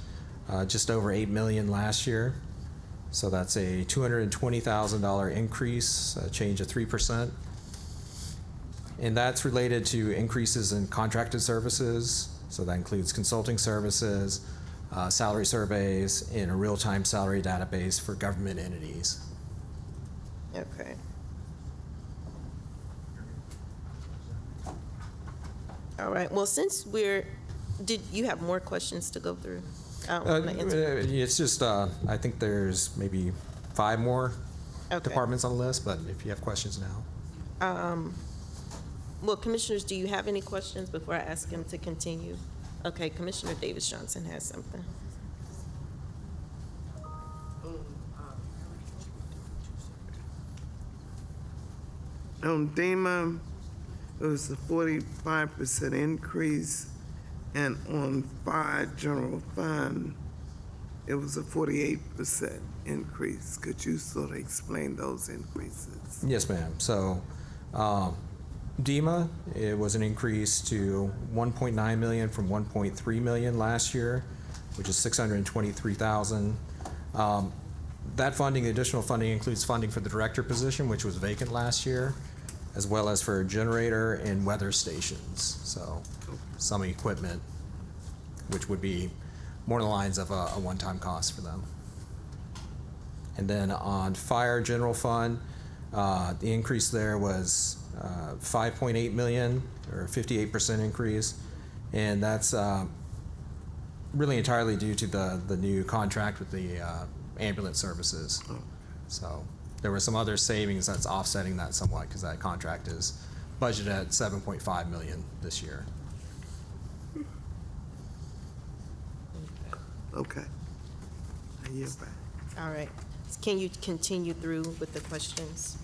just over $8 million last year. So that's a $220,000 increase, a change of 3%. And that's related to increases in contracted services. So that includes consulting services, salary surveys, and a real-time salary database for government entities. Okay. All right, well, since did you have more questions to go through? I don't wanna answer. It's just, I think there's maybe 5 more Okay. departments on the list, but if you have questions now. Well, commissioners, do you have any questions before I ask him to continue? Okay, Commissioner Davis Johnson has something. On DEMA, it was a 45% increase, and on fire general fund, it was a 48% increase. Could you sort of explain those increases? Yes, ma'am. So, DEMA, it was an increase to 1.9 million from 1.3 million last year, which is 623,000. That funding, additional funding, includes funding for the director position, which was vacant last year, as well as for generator and weather stations. So, some equipment, which would be more in the lines of a one-time cost for them. And then on fire general fund, the increase there was 5.8 million, or 58% increase, and that's really entirely due to the new contract with the ambulance services. So there were some other savings that's offsetting that somewhat, because that contract is budgeted at 7.5 million this year. Okay. I yield back. All right. Can you continue through with the questions?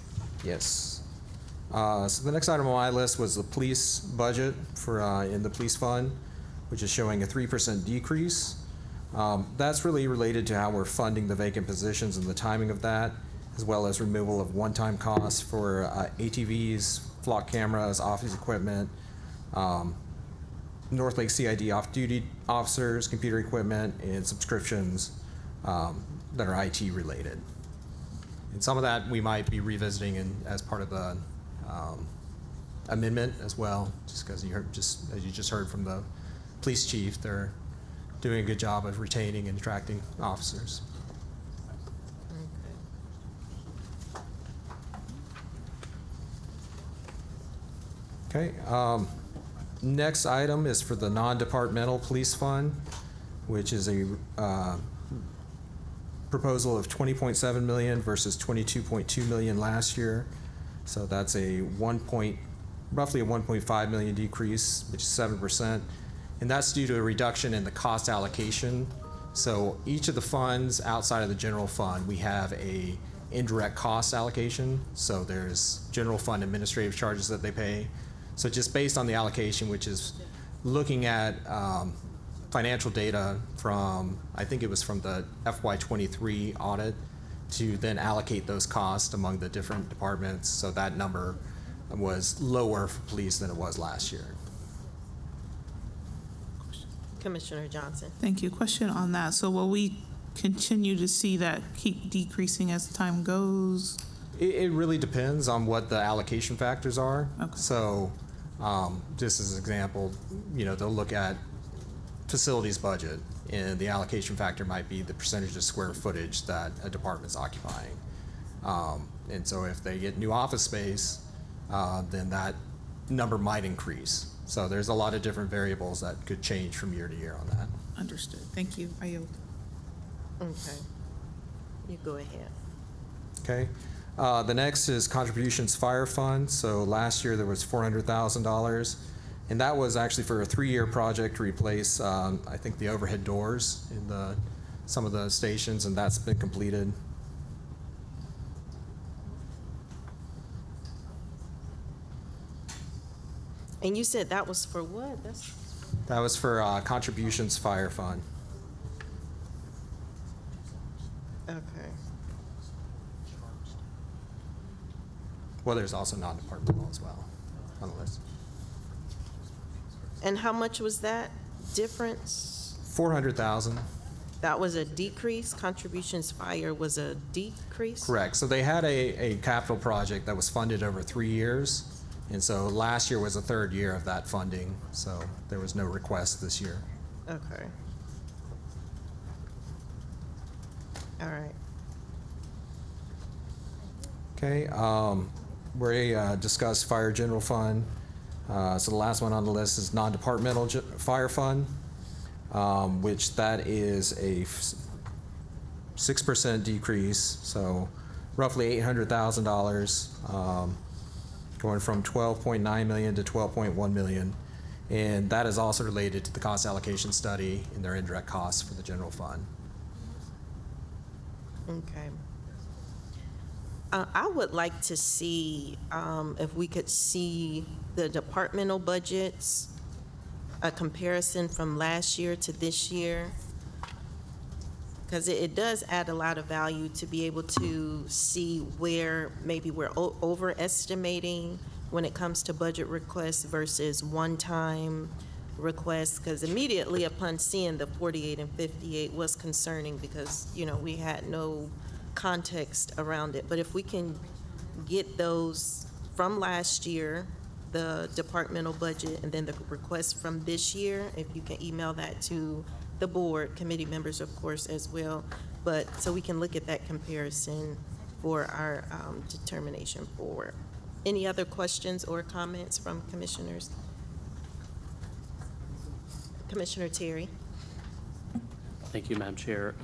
Yes. So the next item on my list was the police budget for in the police fund, which is showing a 3% decrease. That's really related to how we're funding the vacant positions and the timing of that, as well as removal of one-time costs for ATVs, flock cameras, office equipment, North Lake CID off-duty officers, computer equipment, and subscriptions that are IT related. And some of that we might be revisiting as part of the amendment as well, just because as you just heard from the police chief, they're doing a good job of retaining and attracting officers. Okay. Next item is for the non-departmental police fund, which is a proposal of 20.7 million versus 22.2 million last year. So that's a roughly a 1.5 million decrease, which is 7%. And that's due to a reduction in the cost allocation. So each of the funds outside of the general fund, we have a indirect cost allocation. So there's general fund administrative charges that they pay. So just based on the allocation, which is looking at financial data from, I think it was from the FY23 audit, to then allocate those costs among the different departments. So that number was lower for police than it was last year. Commissioner Johnson. Thank you. Question on that. So will we continue to see that keep decreasing as time goes? It really depends on what the allocation factors are. Okay. So just as an example, they'll look at facilities budget, and the allocation factor might be the percentage of square footage that a department's occupying. And so if they get new office space, then that number might increase. So there's a lot of different variables that could change from year to year on that. Understood. Thank you. I yield. Okay. You go ahead. Okay. The next is contributions fire fund. So last year there was $400,000, and that was actually for a 3-year project to replace, I think, the overhead doors in some of the stations, and that's been completed. And you said that was for what? That was for contributions fire fund. Okay. Well, there's also non-departmental as well on the list. And how much was that difference? 400,000. That was a decrease. Contributions fire was a decrease? Correct. So they had a capital project that was funded over 3 years. And so last year was the third year of that funding. So there was no request this year. Okay. All right. Okay, we discussed fire general fund. So the last one on the list is non-departmental fire fund, which that is a 6% decrease, so roughly $800,000, going from 12.9 million to 12.1 million. And that is also related to the cost allocation study and their indirect costs for the general fund. Okay. I would like to see if we could see the departmental budgets, a comparison from last year to this year, because it does add a lot of value to be able to see where maybe we're overestimating when it comes to budget requests versus one-time requests, because immediately upon seeing the 48 and 58 was concerning because, you know, we had no context around it. But if we can get those from last year, the departmental budget, and then the request from this year, if you can email that to the board, committee members, of course, as well, but so we can look at that comparison for our determination forward. Any other questions or comments from commissioners? Commissioner Terry. Thank you, Madam Chair.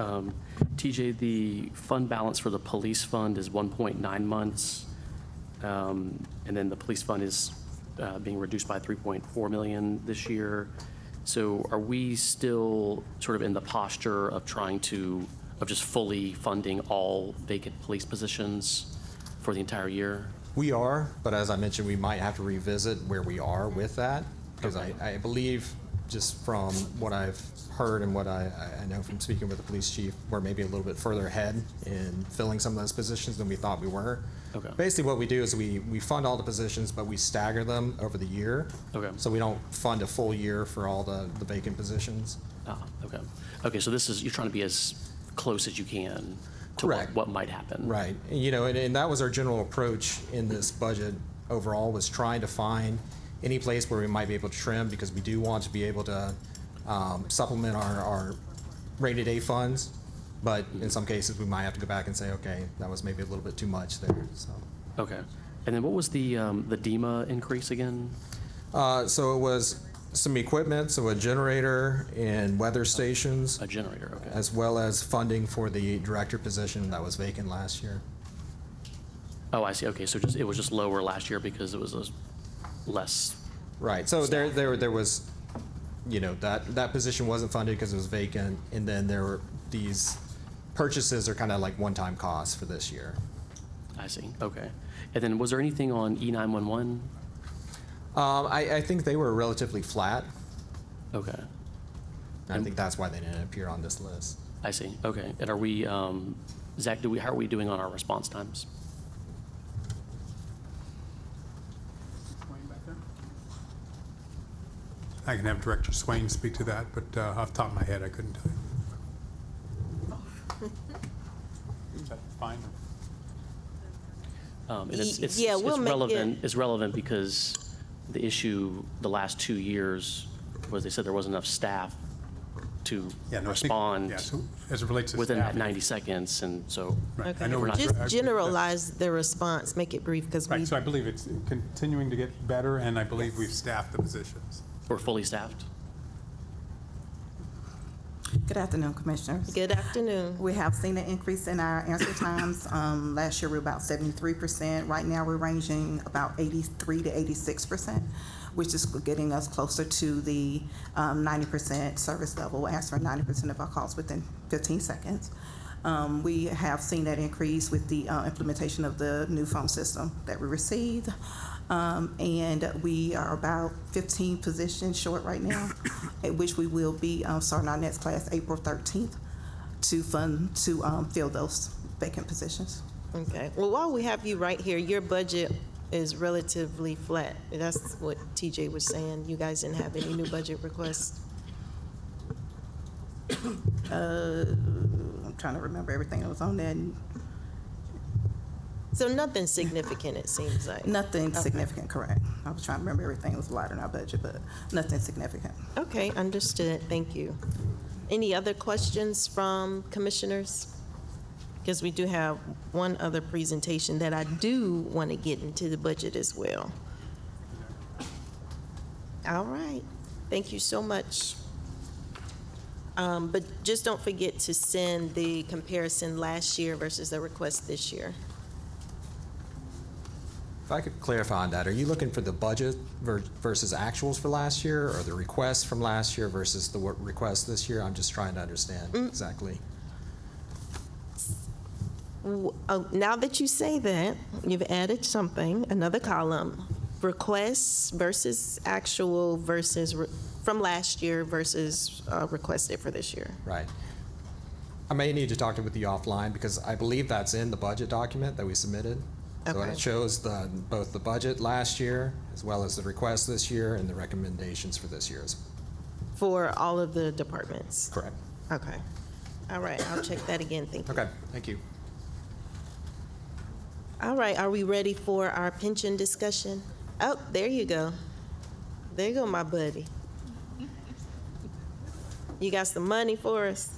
TJ, the fund balance for the police fund is 1.9 months, and then the police fund is being reduced by 3.4 million this year. So are we still sort of in the posture of of just fully funding all vacant police positions for the entire year? We are, but as I mentioned, we might have to revisit where we are with that, because I believe, just from what I've heard and what I know from speaking with the police chief, we're maybe a little bit further ahead in filling some of those positions than we thought we were. Okay. Basically, what we do is we fund all the positions, but we stagger them over the year. Okay. So we don't fund a full year for all the vacant positions. Okay. Okay, so you're trying to be as close as you can to Correct. what might happen. Right. You know, and that was our general approach in this budget overall, was trying to find any place where we might be able to trim, because we do want to be able to supplement our rated A funds. But in some cases, we might have to go back and say, okay, that was maybe a little bit too much there, so. Okay. And then what was the DEMA increase again? So it was some equipment, so a generator and weather stations, A generator, okay. as well as funding for the director position that was vacant last year. Oh, I see. Okay, so it was just lower last year because it was less. Right, so there was, you know, that position wasn't funded because it was vacant, and then there were these purchases are kind of like one-time costs for this year. I see. Okay. And then was there anything on E911? I think they were relatively flat. Okay. I think that's why they didn't appear on this list. I see. Okay. And are we, Zach, how are we doing on our response times? I can have Director Swain speak to that, but off the top of my head, I couldn't tell you. Is that fine? And it's Yeah, we'll make relevant. It's relevant because the issue the last 2 years was they said there wasn't enough staff to respond So as it relates to within that staffing. 90 seconds, and so. Right. I Okay, know we're just not- generalize the response, make it brief, because we, Right, so I believe it's continuing to get better, and I believe we've staffed the positions. We're fully staffed. Good afternoon, Commissioners. good afternoon. We have seen an increase in our answer times. Last year, we were about 73%. Right now, we're ranging about 83 to 86%, which is getting us closer to the 90% service level, answering 90% of our calls within 15 seconds. We have seen that increase with the implementation of the new phone system that we received. And we are about 15 positions short right now, at which we will be starting our next class April 13th to fill those vacant positions. Okay, well, while we have you right here, your budget is relatively flat. That's what TJ was saying. You guys didn't have any new budget requests. I'm trying to remember everything that was on there. So nothing significant, it seems like. Nothing significant, correct. I was trying to remember everything that was lighter in our budget, but nothing significant. Okay, understood. Thank you. Any other questions from commissioners? Because we do have one other presentation that I do want to get into the budget as well. All right. Thank you so much. But just don't forget to send the comparison last year versus the request this year. If I could clarify on that, are you looking for the budget versus actuals for last year, or the request from last year versus the request this year? I'm just trying to understand exactly. Now that you say that, you've added something, another column, requests versus actual versus from last year versus requested for this year. Right. I may need to talk with you offline because I believe that's in the budget document that we submitted. So Okay. it shows both the budget last year as well as the request this year and the recommendations for this year's. For all of the departments? Correct. Okay. All right, I'll check that again. Thank you. Okay, thank you. All right, are we ready for our pension discussion? Oh, there you go. There you go, my buddy. You got some money for us?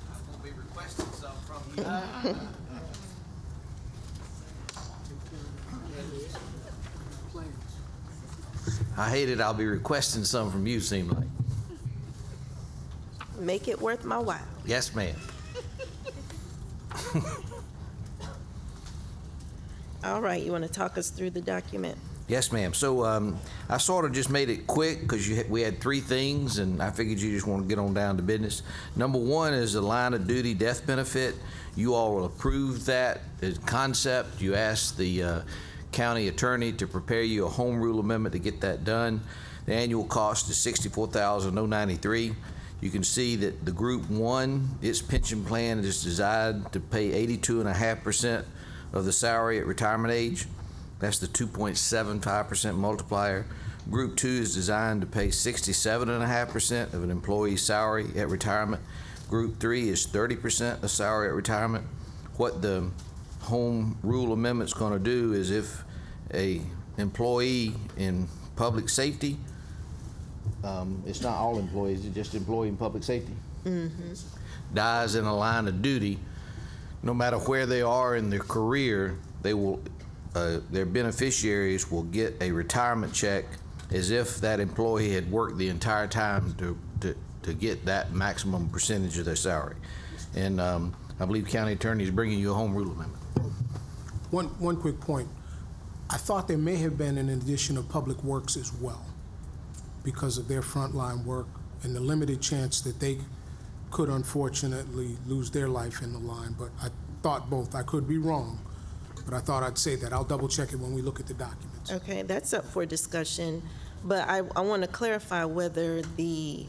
I'm gonna be requesting something from you. I hate it. I'll be requesting something from you, seem like. Make it worth my while. Yes, ma'am. All right, you want to talk us through the document? Yes, ma'am. So I sort of just made it quick because we had three things, and I figured you just want to get on down to business. Number one is the line of duty death benefit. You all will approve that as concept. You asked the county attorney to prepare you a home rule amendment to get that done. The annual cost is $64,093. You can see that the Group 1, its pension plan is designed to pay 82.5% of the salary at retirement age. That's the 2.75% multiplier. Group 2 is designed to pay 67.5% of an employee's salary at retirement. Group 3 is 30% of salary at retirement. What the home rule amendment's going to do is if a employee in public safety, it's not all employees, it's just employee in public safety, dies in a line of duty, no matter where they are in their career, they will, their beneficiaries will get a retirement check as if that employee had worked the entire time to get that maximum percentage of their salary. And I believe county attorney is bringing you a home rule amendment. One quick point. I thought there may have been an addition of public works as well because of their frontline work and the limited chance that they could unfortunately lose their life in the line. But I thought both. I could be wrong, but I thought I'd say that. I'll double check it when we look at the documents. Okay, that's up for discussion, but I want to clarify whether the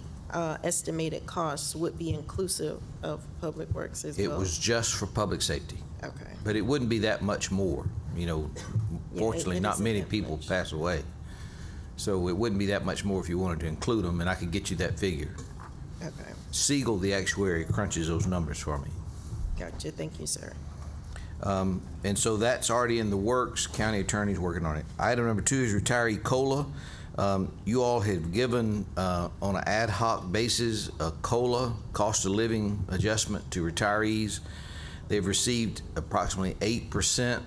estimated costs would be inclusive of public works as well. It was just for public safety. Okay. But it wouldn't be that much more. You know, fortunately, it not isn't many that people much. pass away. So it wouldn't be that much more if you wanted to include them, and I could get you that figure. Okay, Siegel, the actuary, crunches those numbers for me. gotcha. Thank you, sir. And so that's already in the works. County attorney's working on it. Item number 2 is retiree COLA. You all have given, on an ad hoc basis, a COLA, cost of living adjustment to retirees. They've received approximately 8%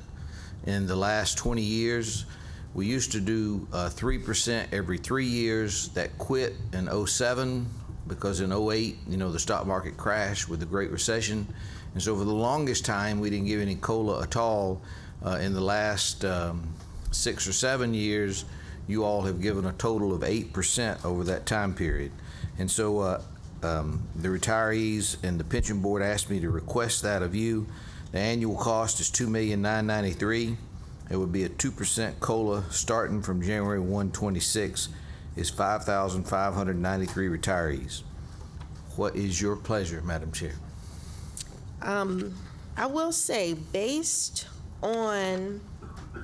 in the last 20 years. We used to do 3% every 3 years. That quit in 07 because in 08, you know, the stock market crashed with the Great Recession. And so for the longest time, we didn't give any COLA at all. In the last 6 or 7 years, you all have given a total of 8% over that time period. And so the retirees and the pension board asked me to request that of you. The annual cost is $2,993,000. It would be a 2% COLA starting from January 1, 26. It's 5,593 retirees. What is your pleasure, Madam Chair? I will say, based on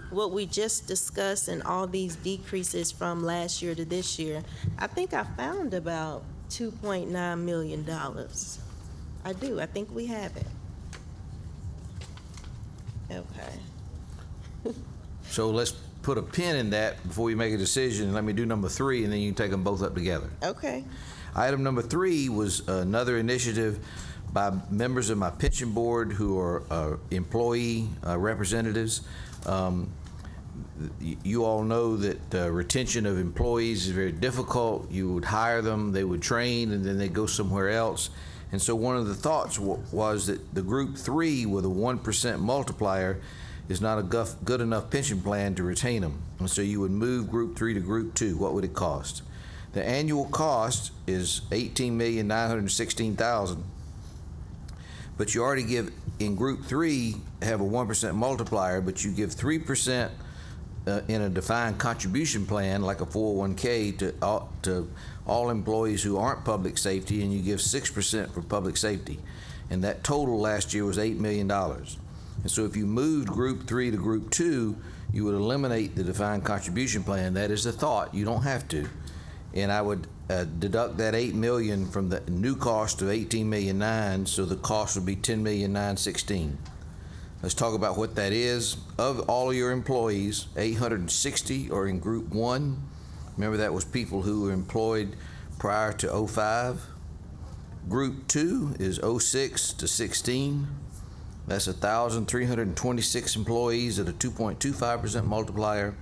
what we just discussed and all these decreases from last year to this year, I think I found about $2.9 million. I do. I think we have it. Okay. So let's put a pin in that before you make a decision, and let me do number 3, and then you can take them both up together. Okay. Item number 3 was another initiative by members of my pension board who are employee representatives. You all know that retention of employees is very difficult. You would hire them, they would train, and then they go somewhere else. And so one of the thoughts was that the Group 3 with a 1% multiplier is not a good enough pension plan to retain them. And so you would move Group 3 to Group 2. What would it cost? The annual cost is $18,916,000. But you already give, in Group 3, have a 1% multiplier, but you give 3% in a defined contribution plan, like a 401k, to all employees who aren't public safety, and you give 6% for public safety. And that total last year was $8 million. And so if you moved Group 3 to Group 2, you would eliminate the defined contribution plan. That is the thought. You don't have to. And I would deduct that $8 million from the new cost of $18.9 million, so the cost would be $10,916,000. Let's talk about what that is. Of all of your employees, 860 are in Group 1. Remember, that was people who were employed prior to 05. Group 2 is 06 to 16. That's 1,326 employees at a 2.25% multiplier.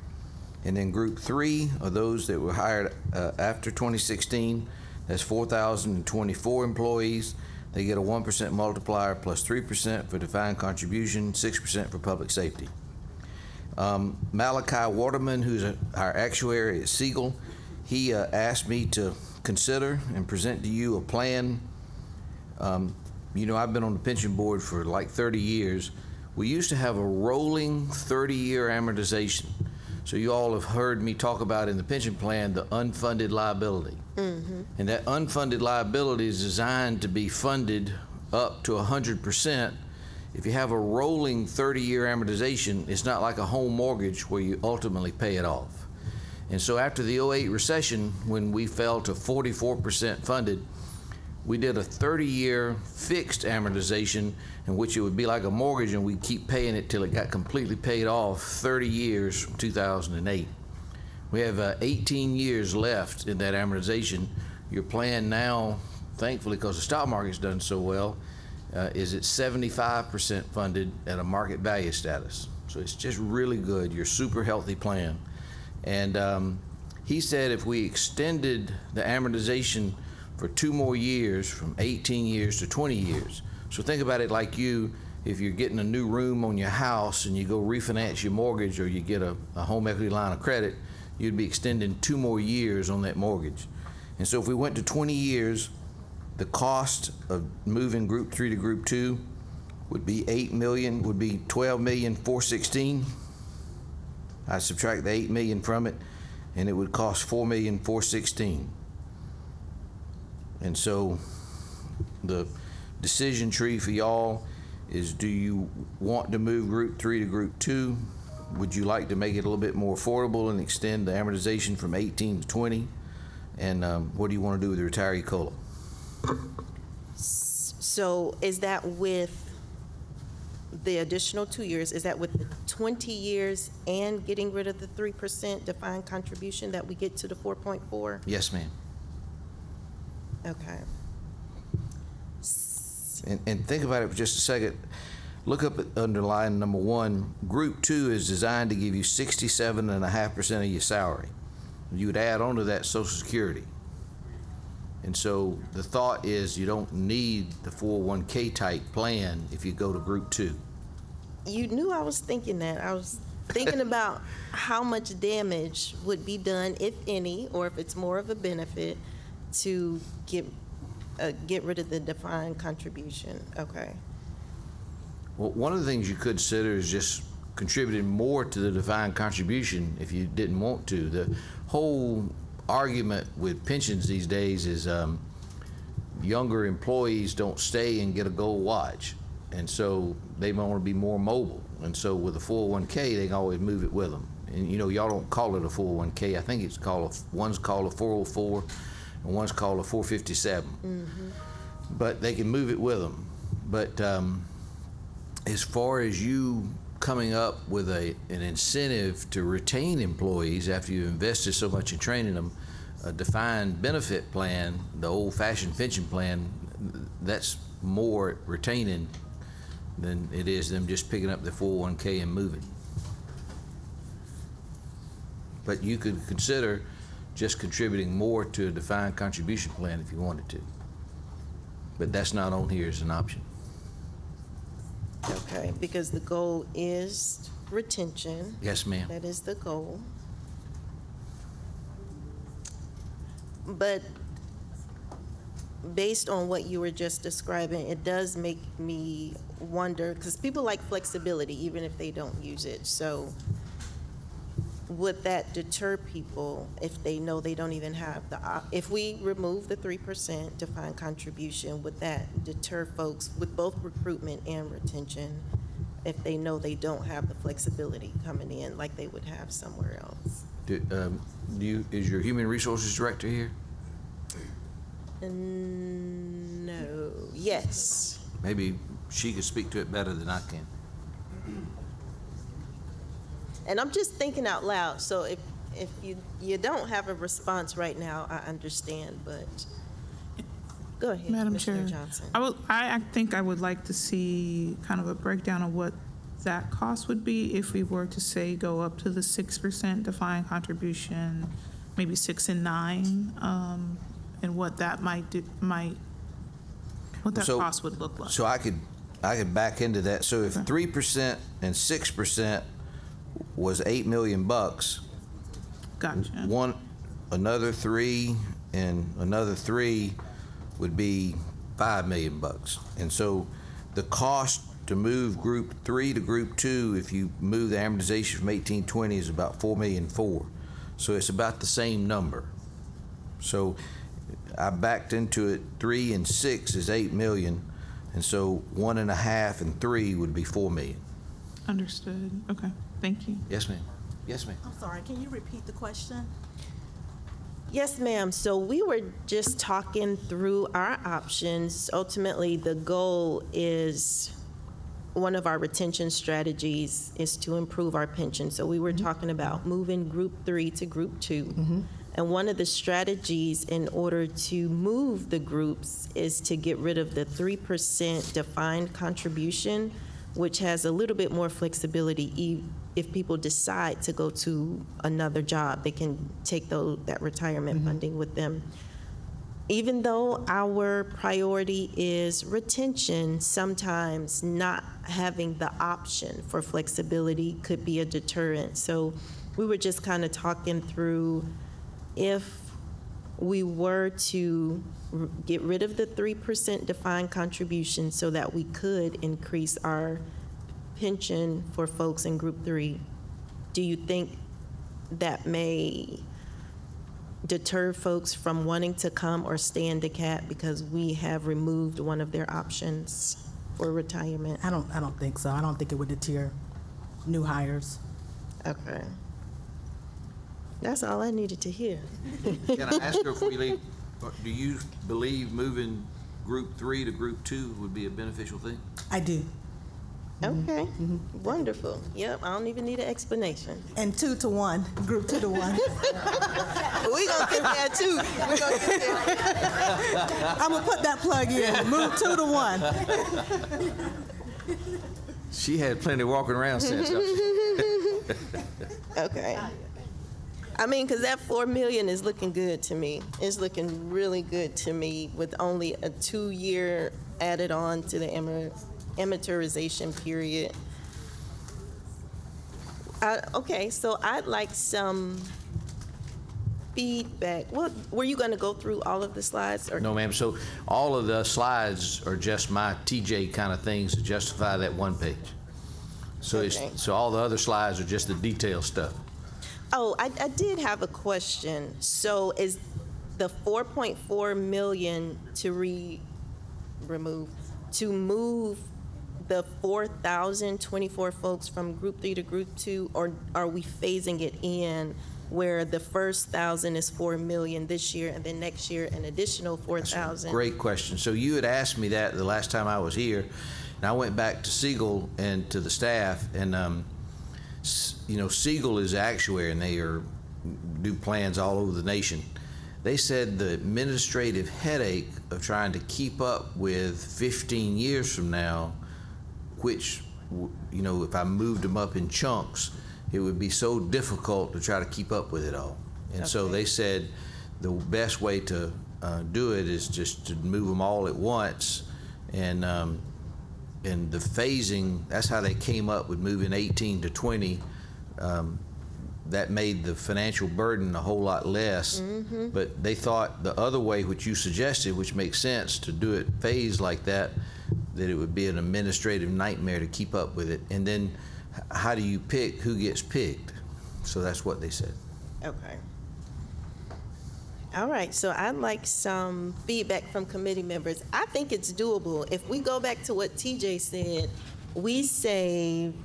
And then Group 3 are those that were hired after 2016. That's 4,024 employees. They get a 1% multiplier plus 3% for defined contribution, 6% for public safety. Malachi Waterman, who's our actuary at Siegel, he asked me to consider and present to you a plan. You know, I've been on the pension board for like 30 years. We used to have a rolling 30-year amortization. So you all have heard me talk about in the pension plan the unfunded liability. Mm-hmm. And that unfunded liability is designed to be funded up to 100%. If you have a rolling 30-year amortization, it's not like a home mortgage where you ultimately pay it off. And so after the 08 recession, when we fell to 44% funded, we did a 30-year fixed amortization in which it would be like a mortgage, and we'd keep paying it till it got completely paid off 30 years from 2008. We have 18 years left in that amortization. Your plan now, thankfully, because the stock market's done so well, is at 75% funded at a market value status. So it's just really good, your super healthy plan. And he said if we extended the amortization for 2 more years, from 18 years to 20 years. So think about it like if you're getting a new room on your house and you go refinance your mortgage, or you get a home equity line of credit, you'd be extending 2 more years on that mortgage. And so if we went to 20 years, the cost of moving Group 3 to Group 2 would be $12,416,000. I subtract the $8 million from it, and it would cost $4,416,000. And so the decision tree for y'all is, do you want to move Group 3 to Group 2? Would you like to make it a little bit more affordable and extend the amortization from 18 to 20? And what do you want to do with the retiree COLA? So is that with the additional 2 years, is that with the 20 years and getting rid of the 3% defined contribution that we get to the 4.4? Yes, ma'am. Okay. And think about it for just a second. Look up at underline number 1. Group 2 is designed to give you 67.5% of your salary. You would add on to that Social Security. And so the thought is you don't need the 401k type plan if you go to Group 2. You knew I was thinking that. I was thinking about how much damage would be done, if any, or if it's more of a benefit to get rid of the defined contribution. Okay. Well, one of the things you could consider is just contributing more to the defined contribution if you didn't want to. The whole argument with pensions these days is younger employees don't stay and get a gold watch, and so they want to be more mobile. And so with a 401k, they can always move it with them. And you know, y'all don't call it a 401k. I think it's called one's called a 404, and one's called a 457. But they can move it with them. But as far as you coming up with an incentive to retain employees after you've invested so much in training them, a defined benefit plan, the old-fashioned pension plan, that's more retaining than it is them just picking up the 401k and moving. But you could consider just contributing more to a defined contribution plan if you wanted to. But that's not on here as an option. Okay, because the goal is retention. Yes, ma'am. That is the goal. But based on what you were just describing, it does make me wonder, because people like flexibility even if they don't use it. So would that deter people if they know they don't even have if we remove the 3% defined contribution, would that deter folks with both recruitment and retention if they know they don't have the flexibility coming in like they would have somewhere else? Is your human resources director here? No. Yes. Maybe she could speak to it better than I can. And I'm just thinking out loud, so if you don't have a response right now, I understand, but go ahead, Madam Commissioner Chair, Johnson. I think I would like to see kind of a breakdown of what that cost would be if we were to say go up to the 6% defined contribution, maybe 6 and 9, and what that what that cost would look like. So I could back into that. So if 3% and 6% was $8 million, gotcha. Another 3 and another 3 would be $5 million. And so the cost to move Group 3 to Group 2, if you move the amortization from 1820, is about $4.4 million. So it's about the same number. So I backed into it. 3 and 6 is $8 million, and so 1.5 and 3 would be $4 million. Understood. Okay. Thank you. Yes, ma'am. Yes, ma'am. I'm sorry, can you repeat the question? Yes, ma'am. So we were just talking through our options. Ultimately, the goal is, one of our retention strategies is to improve our pension. So we were talking about moving Group 3 to Group 2. And one of the strategies in order to move the groups is to get rid of the 3% defined contribution, which has a little bit more flexibility. If people decide to go to another job, they can take that retirement funding with them. Even though our priority is retention, sometimes not having the option for flexibility could be a deterrent. So we were just kind of talking through, if we were to get rid of the 3% defined contribution so that we could increase our pension for folks in Group 3, do you think that may deter folks from wanting to come or stay in DeKalb because we have removed one of their options for retirement? I don't think so. I don't think it would deter new hires. Okay. That's all I needed to hear. Can I ask her before you leave, do you believe moving Group 3 to Group 2 would be a beneficial thing? I do. Okay, wonderful. Yep, I don't even need an explanation. And 2 to 1, Group 2 to 1. We gonna get there too. We gonna get there. I'm gonna put that plug in. Move 2 to 1. She had plenty of walking around sense. Okay. I mean, because that $4 million is looking good to me. It's looking really good to me with only a 2-year added on to the amortization period. Okay, so I'd like some feedback. What, were you going to go through all of the slides? Or? No, ma'am. So all of the slides are just my TJ kind of things to justify that one page. So Okay. so all the other slides are just the detailed stuff. Oh, I did have a question. So is the $4.4 million to move the 4,024 folks from Group 3 to Group 2, or are we phasing it in where the first 1,000 is 4 million this year, and then next year an additional 4,000. Great question. So you had asked me that the last time I was here, and I went back to Siegel and to the staff, and Siegel is actuary, and they do plans all over the nation. They said the administrative headache of trying to keep up with 15 years from now, which, if I moved them up in chunks, it would be so difficult to try to keep up with it all. And so they said the best way to do it is just to move them all at once, and the phasing, that's how they came up with moving 18 to 20. That made the financial burden a whole lot less. But they thought the other way, which you suggested, which makes sense, to do it phased like that it would be an administrative nightmare to keep up with it. And then how do you pick who gets picked? So that's what they said. Okay. All right, so I'd like some feedback from committee members. I think it's doable. If we go back to what TJ said, we saved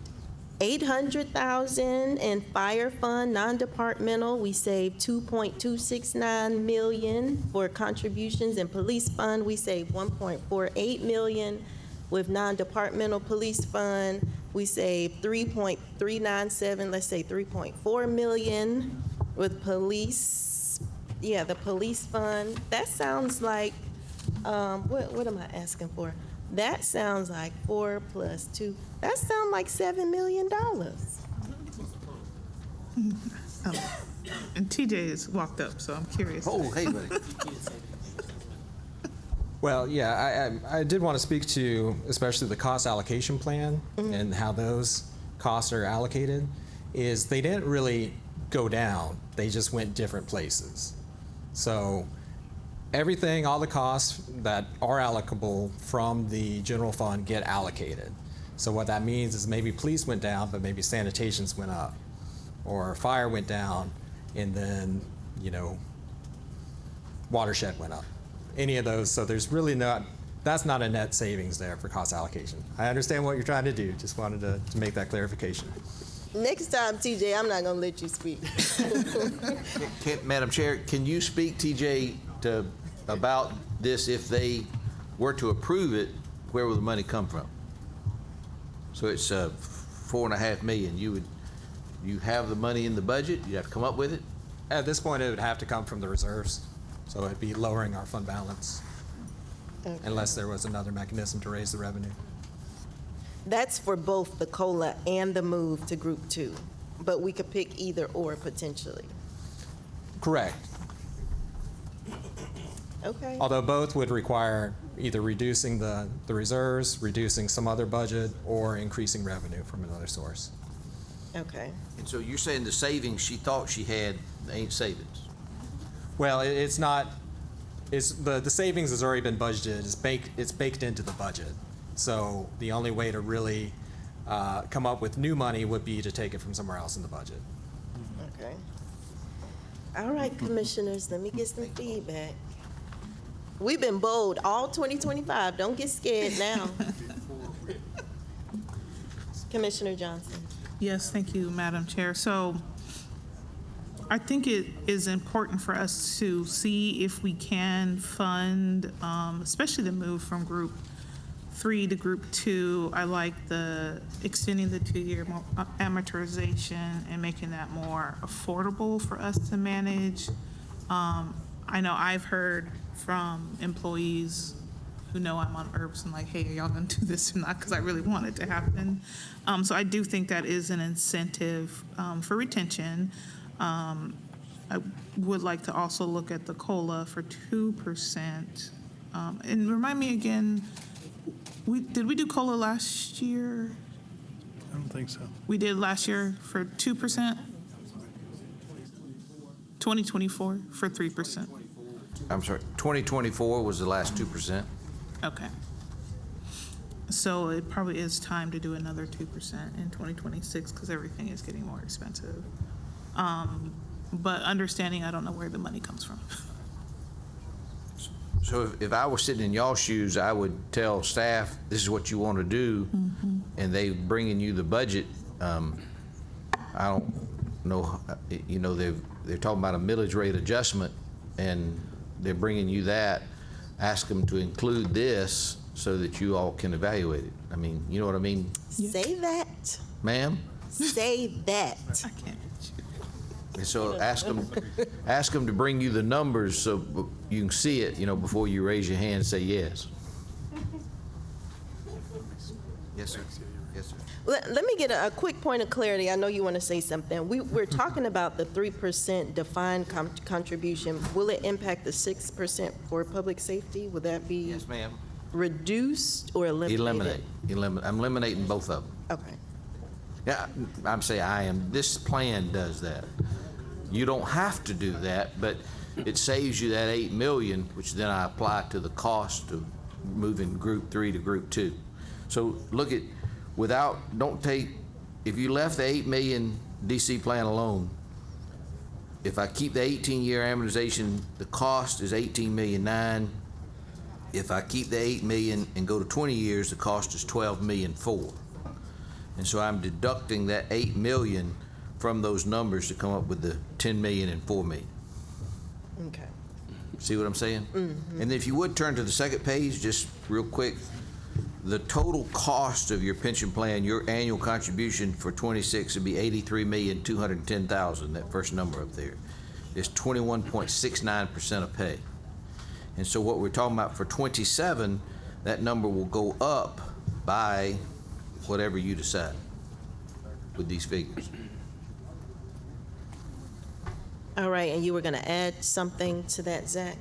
$800,000 in fire fund, non-departmental. We saved $2.269 million for contributions in police fund. We saved $1.48 million with non-departmental police fund. We saved $3.397, let's say $3.4 million with police. Yeah, the police fund. That sounds like, what am I asking for? That sounds like 4 plus 2. That sounds like $7 million. And TJ has walked up, so I'm curious. Oh, hey, buddy. Well, yeah, I did want to speak to especially the cost allocation plan and how those costs are allocated. Is they didn't really go down; they just went different places. So everything, all the costs that are allocable from the general fund get allocated. So what that means is maybe police went down, but maybe sanitations went up, or fire went down, and then watershed went up. Any of those, so there's really that's not a net savings there for cost allocation. I understand what you're trying to do, just wanted to make that clarification. Next time, TJ, I'm not gonna let you speak. Madam Chair, can you speak, TJ, about this? If they were to approve it, where will the money come from? So it's $4.5 million. You have the money in the budget? You have to come up with it? At this point, it would have to come from the reserves. So it'd be lowering our fund balance, unless there was another mechanism to raise the revenue. That's for both the COLA and the move to Group 2, but we could pick either or potentially. Correct. Okay. Although both would require either reducing the reserves, reducing some other budget, or increasing revenue from another source. Okay. And so you're saying the savings she thought she had ain't savings? Well, it's not. It's the savings has already been budgeted. It's baked into the budget. So the only way to really come up with new money would be to take it from somewhere else in the budget. Okay. All right, commissioners, let me get some feedback. We've been bold all 2025. Don't get scared now. Commissioner Johnson. Yes, thank you, Madam Chair. So I think it is important for us to see if we can fund, especially the move from Group 3 to Group 2. I like the extending the 2-year amortization and making that more affordable for us to manage. I know I've heard from employees who know I'm on ERPS and like, hey, are y'all gonna do this or not? Because I really want it to happen. So I do think that is an incentive for retention. I would like to also look at the COLA for 2%. And remind me again, did we do COLA last year? I don't think so. We did last year for 2%? 2024 for 3%. I'm sorry, 2024 was the last 2%. Okay. So it probably is time to do another 2% in 2026 because everything is getting more expensive. But understanding, I don't know where the money comes from. So if I were sitting in y'all's shoes, I would tell staff, this is what you want to do, and they bringing you the budget. I don't know, they're talking about a millage rate adjustment, and they're bringing you that. Ask them to include this so that you all can evaluate it. I mean, you know what I mean? Say that. Ma'am? Say that. And so ask them to bring you the numbers so you can see it, before you raise your hand and say yes. Yes, sir. Yes, sir. Let me get a quick point of clarity. I know you want to say something. We're talking about the 3% defined contribution. Will it impact the 6% for public safety? Will that be Yes, ma'am. reduced or eliminated? Eliminate. I'm eliminating both of them. Okay. Yeah, I'm saying I am. This plan does that. You don't have to do that, but it saves you that $8 million, which then I apply to the cost of moving Group 3 to Group 2. So look at, if you left the $8 million DC plan alone, if I keep the 18-year amortization, the cost is $18.9 million. If I keep the $8 million and go to 20 years, the cost is $12.4 million. And so I'm deducting that $8 million from those numbers to come up with the $10 million and $4 million. Okay. See what I'm saying? Mm-hmm. And if you would turn to the second page, just real quick, the total cost of your pension plan, your annual contribution for 26 would be $83,210,000. That first number up there is 21.69% of pay. And so what we're talking about for 27, that number will go up by whatever you decide with these figures. All right, and you were going to add something to that, Zach?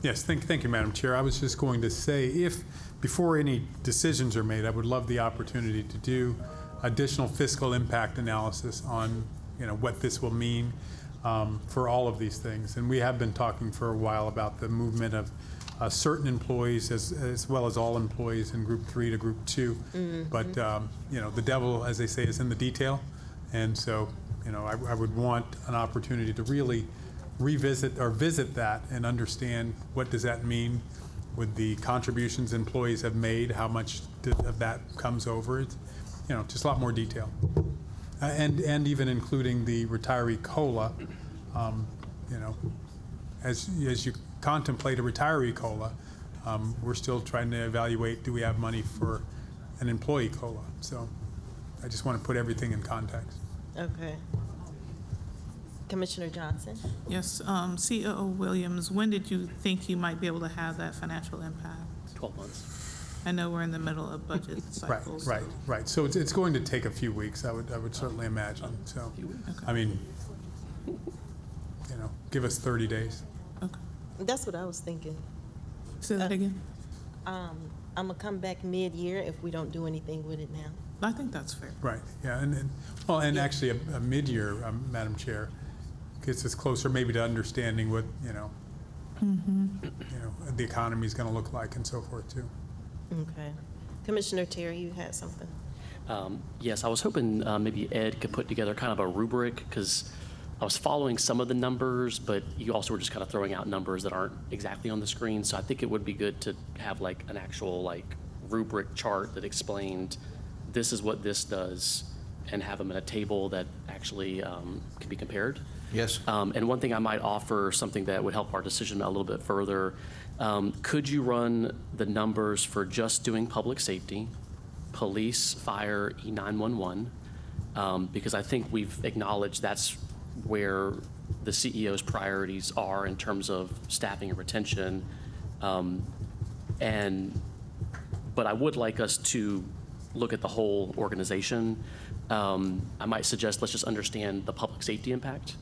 Yes, thank you, Madam Chair. I was just going to say, if before any decisions are made, I would love the opportunity to do additional fiscal impact analysis on, what this will mean for all of these things. And we have been talking for a while about the movement of certain employees as well as all employees in Group 3 to Group 2. Mm-hmm. But, the devil, as they say, is in the detail. And so, I would want an opportunity to really revisit or visit that and understand what does that mean with the contributions employees have made, how much of that comes over. It's, just a lot more detail. And even including the retiree COLA, as you contemplate a retiree COLA, we're still trying to evaluate, do we have money for an employee COLA? So I just want to put everything in context. Okay. Commissioner Johnson? Yes, COO Williams, when did you think you might be able to have that financial impact? 12 months. I know we're in the middle of budget cycles. Right. So it's going to take a few weeks, I would certainly imagine. So, I mean, give us 30 days. Okay. That's what I was thinking. Say that again? I'm going to come back mid-year if we don't do anything with it now. I think that's fair. Right, yeah, and actually a mid-year, Madam Chair, gets us closer maybe to understanding what, the economy is going to look like and so forth too. Okay. Commissioner Terry, you had something? Yes, I was hoping maybe Ed could put together kind of a rubric, because I was following some of the numbers, but you also were just kind of throwing out numbers that aren't exactly on the screen. So I think it would be good to have like an actual rubric chart that explained this is what this does, and have them in a table that actually can be compared. Yes. And one thing I might offer, something that would help our decision a little bit further, could you run the numbers for just doing public safety, police, fire, E911? Because I think we've acknowledged that's where the CEO's priorities are in terms of staffing and retention. But I would like us to look at the whole organization. I might suggest let's just understand the public safety impact.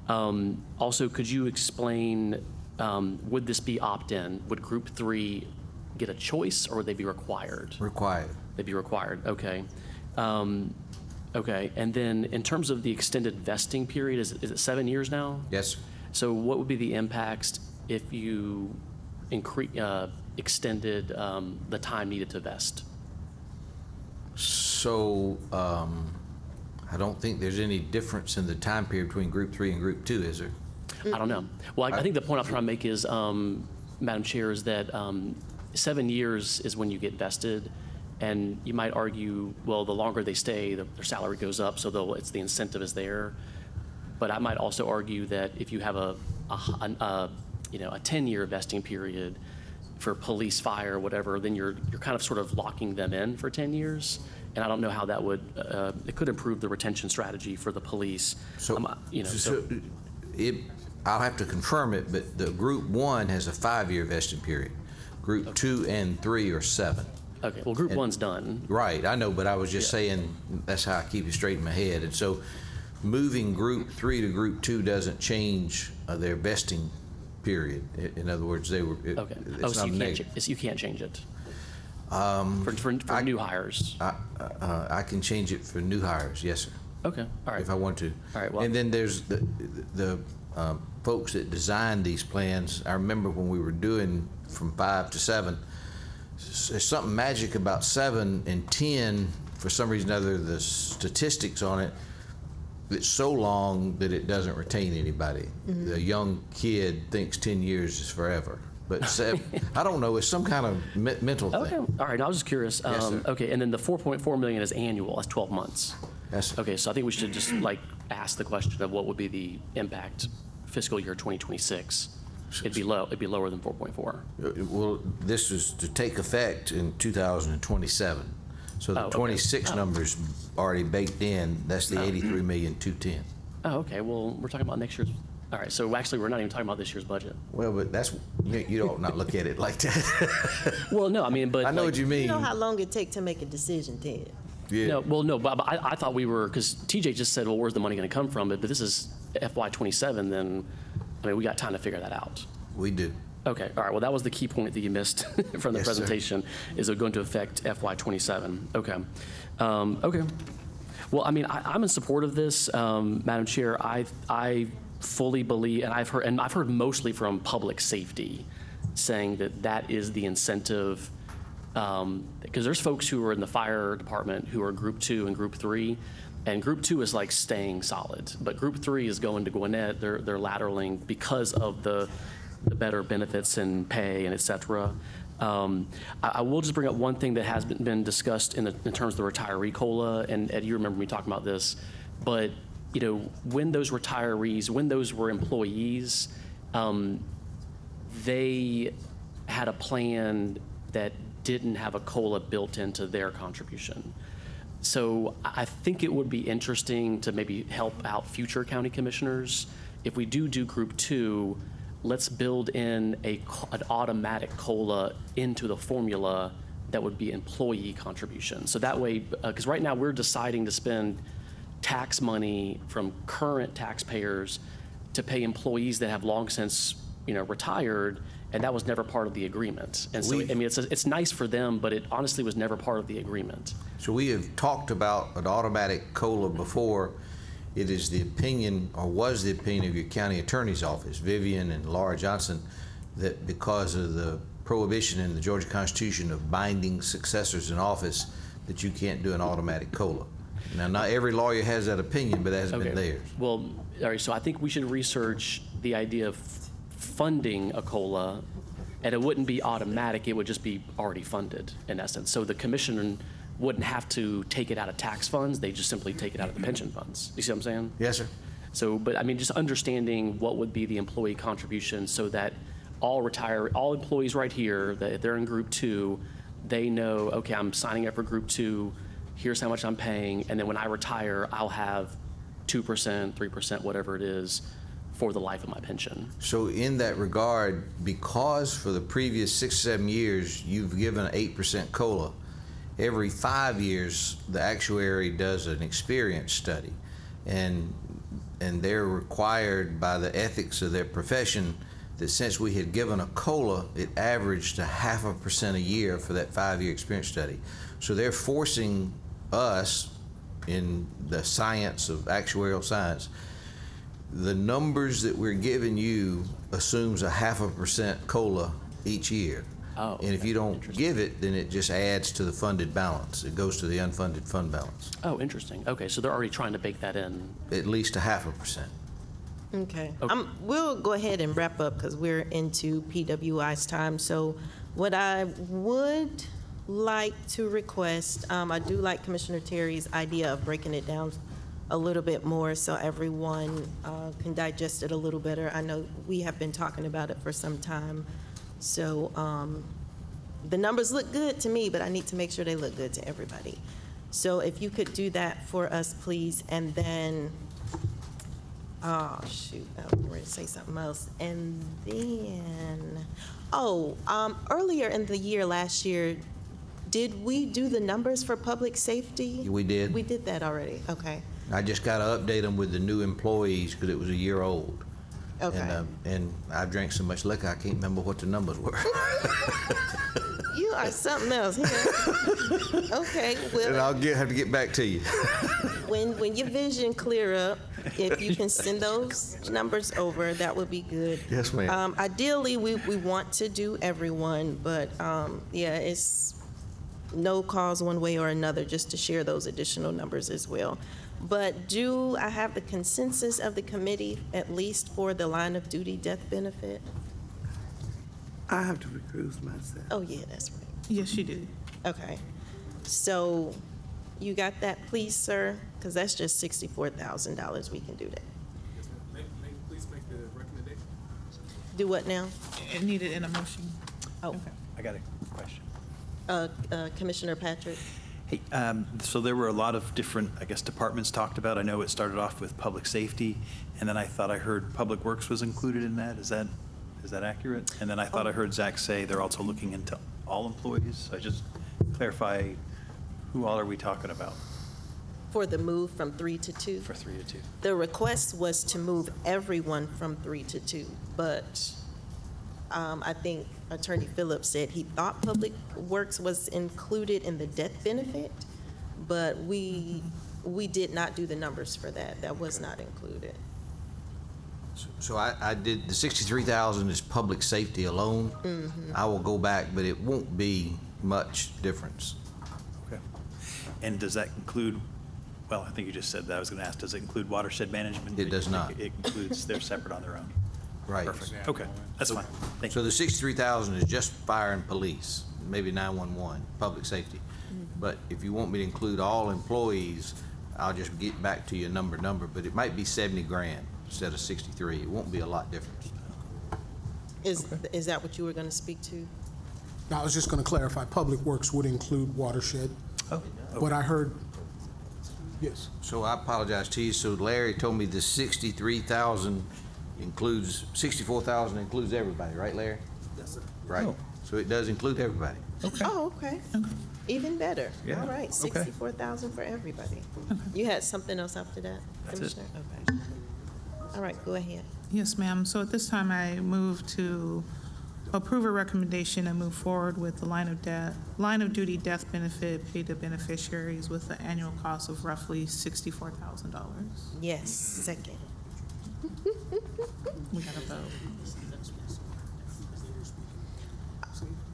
Also, could you explain, would this be opt-in? Would Group 3 get a choice, or would they be required? Required. They'd be required, okay. Okay, and then in terms of the extended vesting period, is it 7 years now? Yes. So what would be the impacts if you extended the time needed to vest? So I don't think there's any difference in the time period between Group 3 and Group 2, is there? I don't know. Well, I think the point I'm trying to make is, Madam Chair, is that 7 years is when you get vested, And you might argue, well, the longer they stay, their salary goes up, so it's the incentive is there. But I might also argue that if you have a 10-year vesting period for police, fire, whatever, then you're kind of sort of locking them in for 10 years. And I don't know how that would, it could improve the retention strategy for the police. I'll have to confirm it, but the Group 1 has a 5-year vesting period. Group 2 and 3 are 7. Okay, well, Group 1's done. Right, I know, but I was just saying, that's how I keep it straight in my head. And so moving Group 3 to Group 2 doesn't change their vesting period. In other words, they were, Okay. it's So not you can't change it? For new hires? I can change it for new hires, yes, sir. Okay, all right. If I want to. All right, well. And then there's the folks that designed these plans. I remember when we were doing from 5 to 7, there's something magic about 7 and 10, for some reason or other, the statistics on it, it's so long that it doesn't retain anybody. Mm-hmm. The young kid thinks 10 years is forever. But 7, I don't know, it's some kind of mental thing. Okay, all right, I was just curious. Yes, sir. Okay, and then the 4.4 million is annual, that's 12 months. Yes. Okay, so I think we should just ask the question of what would be the impact fiscal year 2026. It'd be lower than 4.4. Well, this is to take effect in 2027. So the 26 numbers already baked in, that's the 83,210,000. Oh, okay, well, we're talking about next year's, all right, so actually, we're not even talking about this year's budget. Well, but that's, you don't not look at it like that. Well, no, I mean, but. I know what you mean. You know how long it takes to make a decision, Ted? Yeah. No, but I thought we were, because TJ just said, well, where's the money going to come from? But this is FY27, then, I mean, we got time to figure that out. We do. Okay, all right, well, that was the key point that you missed from the Yes, sir. presentation, is it going to affect FY27? Okay. Okay. Well, I mean, I'm in support of this, Madam Chair. I fully believe, and I've heard mostly from public safety saying that is the incentive, because there's folks who are in the fire department who are Group 2 and Group 3, and Group 2 is like staying solid, but Group 3 is going to Gwinnett. They're lateraling because of the better benefits and pay and et cetera. I will just bring up one thing that has been discussed in terms of the retiree COLA, and Ed, you remember me talking about this, but when those retirees, when those were employees, they had a plan that didn't have a COLA built into their contribution. So I think it would be interesting to maybe help out future county commissioners. If we do Group 2, let's build in an automatic COLA into the formula that would be employee contribution. So that way, because right now we're deciding to spend tax money from current taxpayers to pay employees that have long since retired, and that was never part of the agreement. And so, I mean, it's nice for them, but it honestly was never part of the agreement. So we have talked about an automatic COLA before. It is the opinion, or was the opinion, of your county attorney's office, Vivian and Laura Johnson, that because of the prohibition in the Georgia Constitution of binding successors in office, that you can't do an automatic COLA. Now, not every lawyer has that opinion, but that has been theirs. Well, all right, so I think we should research the idea of funding a COLA, and it wouldn't be automatic, it would just be already funded, in essence. So the commission wouldn't have to take it out of tax funds, they just simply take it out of the pension funds. You see what I'm saying? Yes, sir. So, but I mean, just understanding what would be the employee contribution so that all employees right here, that if they're in Group 2, they know, okay, I'm signing up for Group 2, here's how much I'm paying, and then when I retire, I'll have 2%, 3%, whatever it is, for the life of my pension. So in that regard, because for the previous 6 or 7 years, you've given an 8% COLA, every 5 years, the actuary does an experience study, and they're required by the ethics of their profession that since we had given a COLA, it averaged a 0.5% a year for that 5-year experience study. So they're forcing us, in the science of actuarial science, the numbers that we're giving you assumes a 0.5% COLA each year. Oh, and if you don't give it, then it just adds to the funded balance. It goes to the unfunded fund balance. Oh, interesting. Okay, so they're already trying to bake that in. At least a 0.5%. Okay. We'll go ahead and wrap up because we're into PWI's time. So what I would like to request, I do like Commissioner Terry's idea of breaking it down a little bit more so everyone can digest it a little better. I know we have been talking about it for some time. So the numbers look good to me, but I need to make sure they look good to everybody. So if you could do that for us, please, and then, oh, shoot, I was ready to say something else. And then, earlier in the year, last year, did we do the numbers for public safety? We did. We did that already, okay. I just got to update them with the new employees because it was a year old. Okay. And I drank so much liquor, I can't remember what the numbers were. You are something else. Okay, well. And I'll have to get back to you. When your vision clear up, if you can send those numbers over, that would be good. Yes, ma'am. Ideally, we want to do everyone, but yeah, it's no cause one way or another just to share those additional numbers as well. But do I have the consensus of the committee, at least for the line of duty death benefit? I have to recuse myself. Oh, yeah, that's right. Yes, you do. Okay. So you got that, please, sir? Because that's just $64,000. We can do that. Please make the recommendation. Do what now? It needed in a motion. Oh, I got a question. Commissioner Patrick? Hey, so there were a lot of different, I guess, departments talked about. I know it started off with public safety, and then I thought I heard Public Works was included in that. Is that accurate? And then I thought I heard Zach say they're also looking into all employees. So just clarify, who all are we talking about? For the move from 3 to 2? For 3 to 2. The request was to move everyone from 3 to 2, but I think Attorney Phillips said he thought Public Works was included in the death benefit, but we did not do the numbers for that. That was not included. So I did, the 63,000 is public safety alone. Mm-hmm. I will go back, but it won't be much difference. Okay. And does that include, well, I think you just said that. I was going to ask, does it include watershed management? It does not. It includes, they're separate on their own. Right. Perfect. Okay, that's fine. Thank you. So the 63,000 is just fire and police, maybe 911, public safety. But if you want me to include all employees, I'll just get back to you number, but it might be 70 grand instead of 63. It won't be a lot different. Is that what you were going to speak to? Now, I was just going to clarify, Public Works would include watershed. Oh. But I heard, yes. So I apologize to you. So Larry told me the 63,000 includes, 64,000 includes everybody, right, Larry? Yes, sir. Right. Oh. So it does include everybody. Okay. Oh, okay. Even better. Yeah. All right, Okay. 64,000 for everybody. You had something else after that, That's it. Commissioner? Okay. All right, go ahead. Yes, ma'am. So at this time, I move to approve a recommendation and move forward with the line of duty death benefit paid to beneficiaries with an annual cost of roughly $64,000. Yes, second. We got to vote.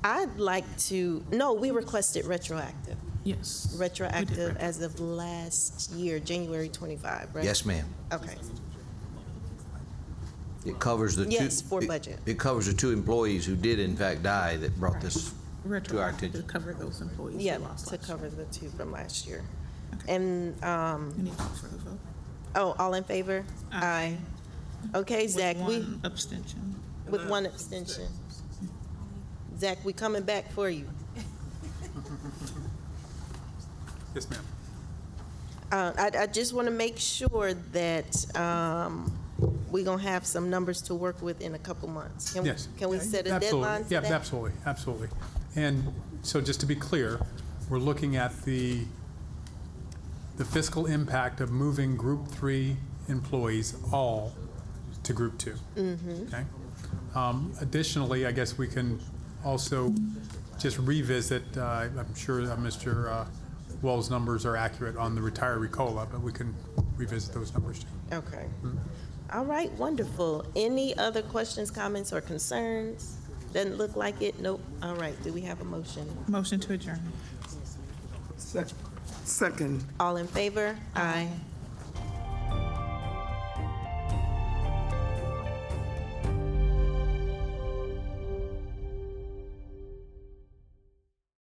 I'd like to, no, we requested retroactive. Yes. Retroactive as of last year, January 25, right? Yes, ma'am. Okay. It covers the two. Yes, for budget. It covers the 2 employees who did in fact die that brought this to our Retroactive attention. to cover those employees. Yeah, who lost to last year. cover the 2 from last year. Okay. And, We need to call for the vote. all in favor? Aye. Okay, Zach, With one abstention. with one abstention. Zach, we coming back for you. Yes, ma'am. I just want to make sure that we're going to have some numbers to work with in a couple months. Yes. Can we set a Absolutely. deadline for Yeah, that? absolutely. And so just to be clear, we're looking at the fiscal impact of moving Group 3 employees all to Group 2. Mm-hmm. Okay? Additionally, I guess we can also just revisit, I'm sure Mr. Wall's numbers are accurate on the retiree COLA, but we can revisit those numbers too. Okay. All right, wonderful. Any other questions, comments, or concerns? Doesn't look like it. Nope. All right, do we have a motion? Motion to adjourn. Second. All in favor? Aye.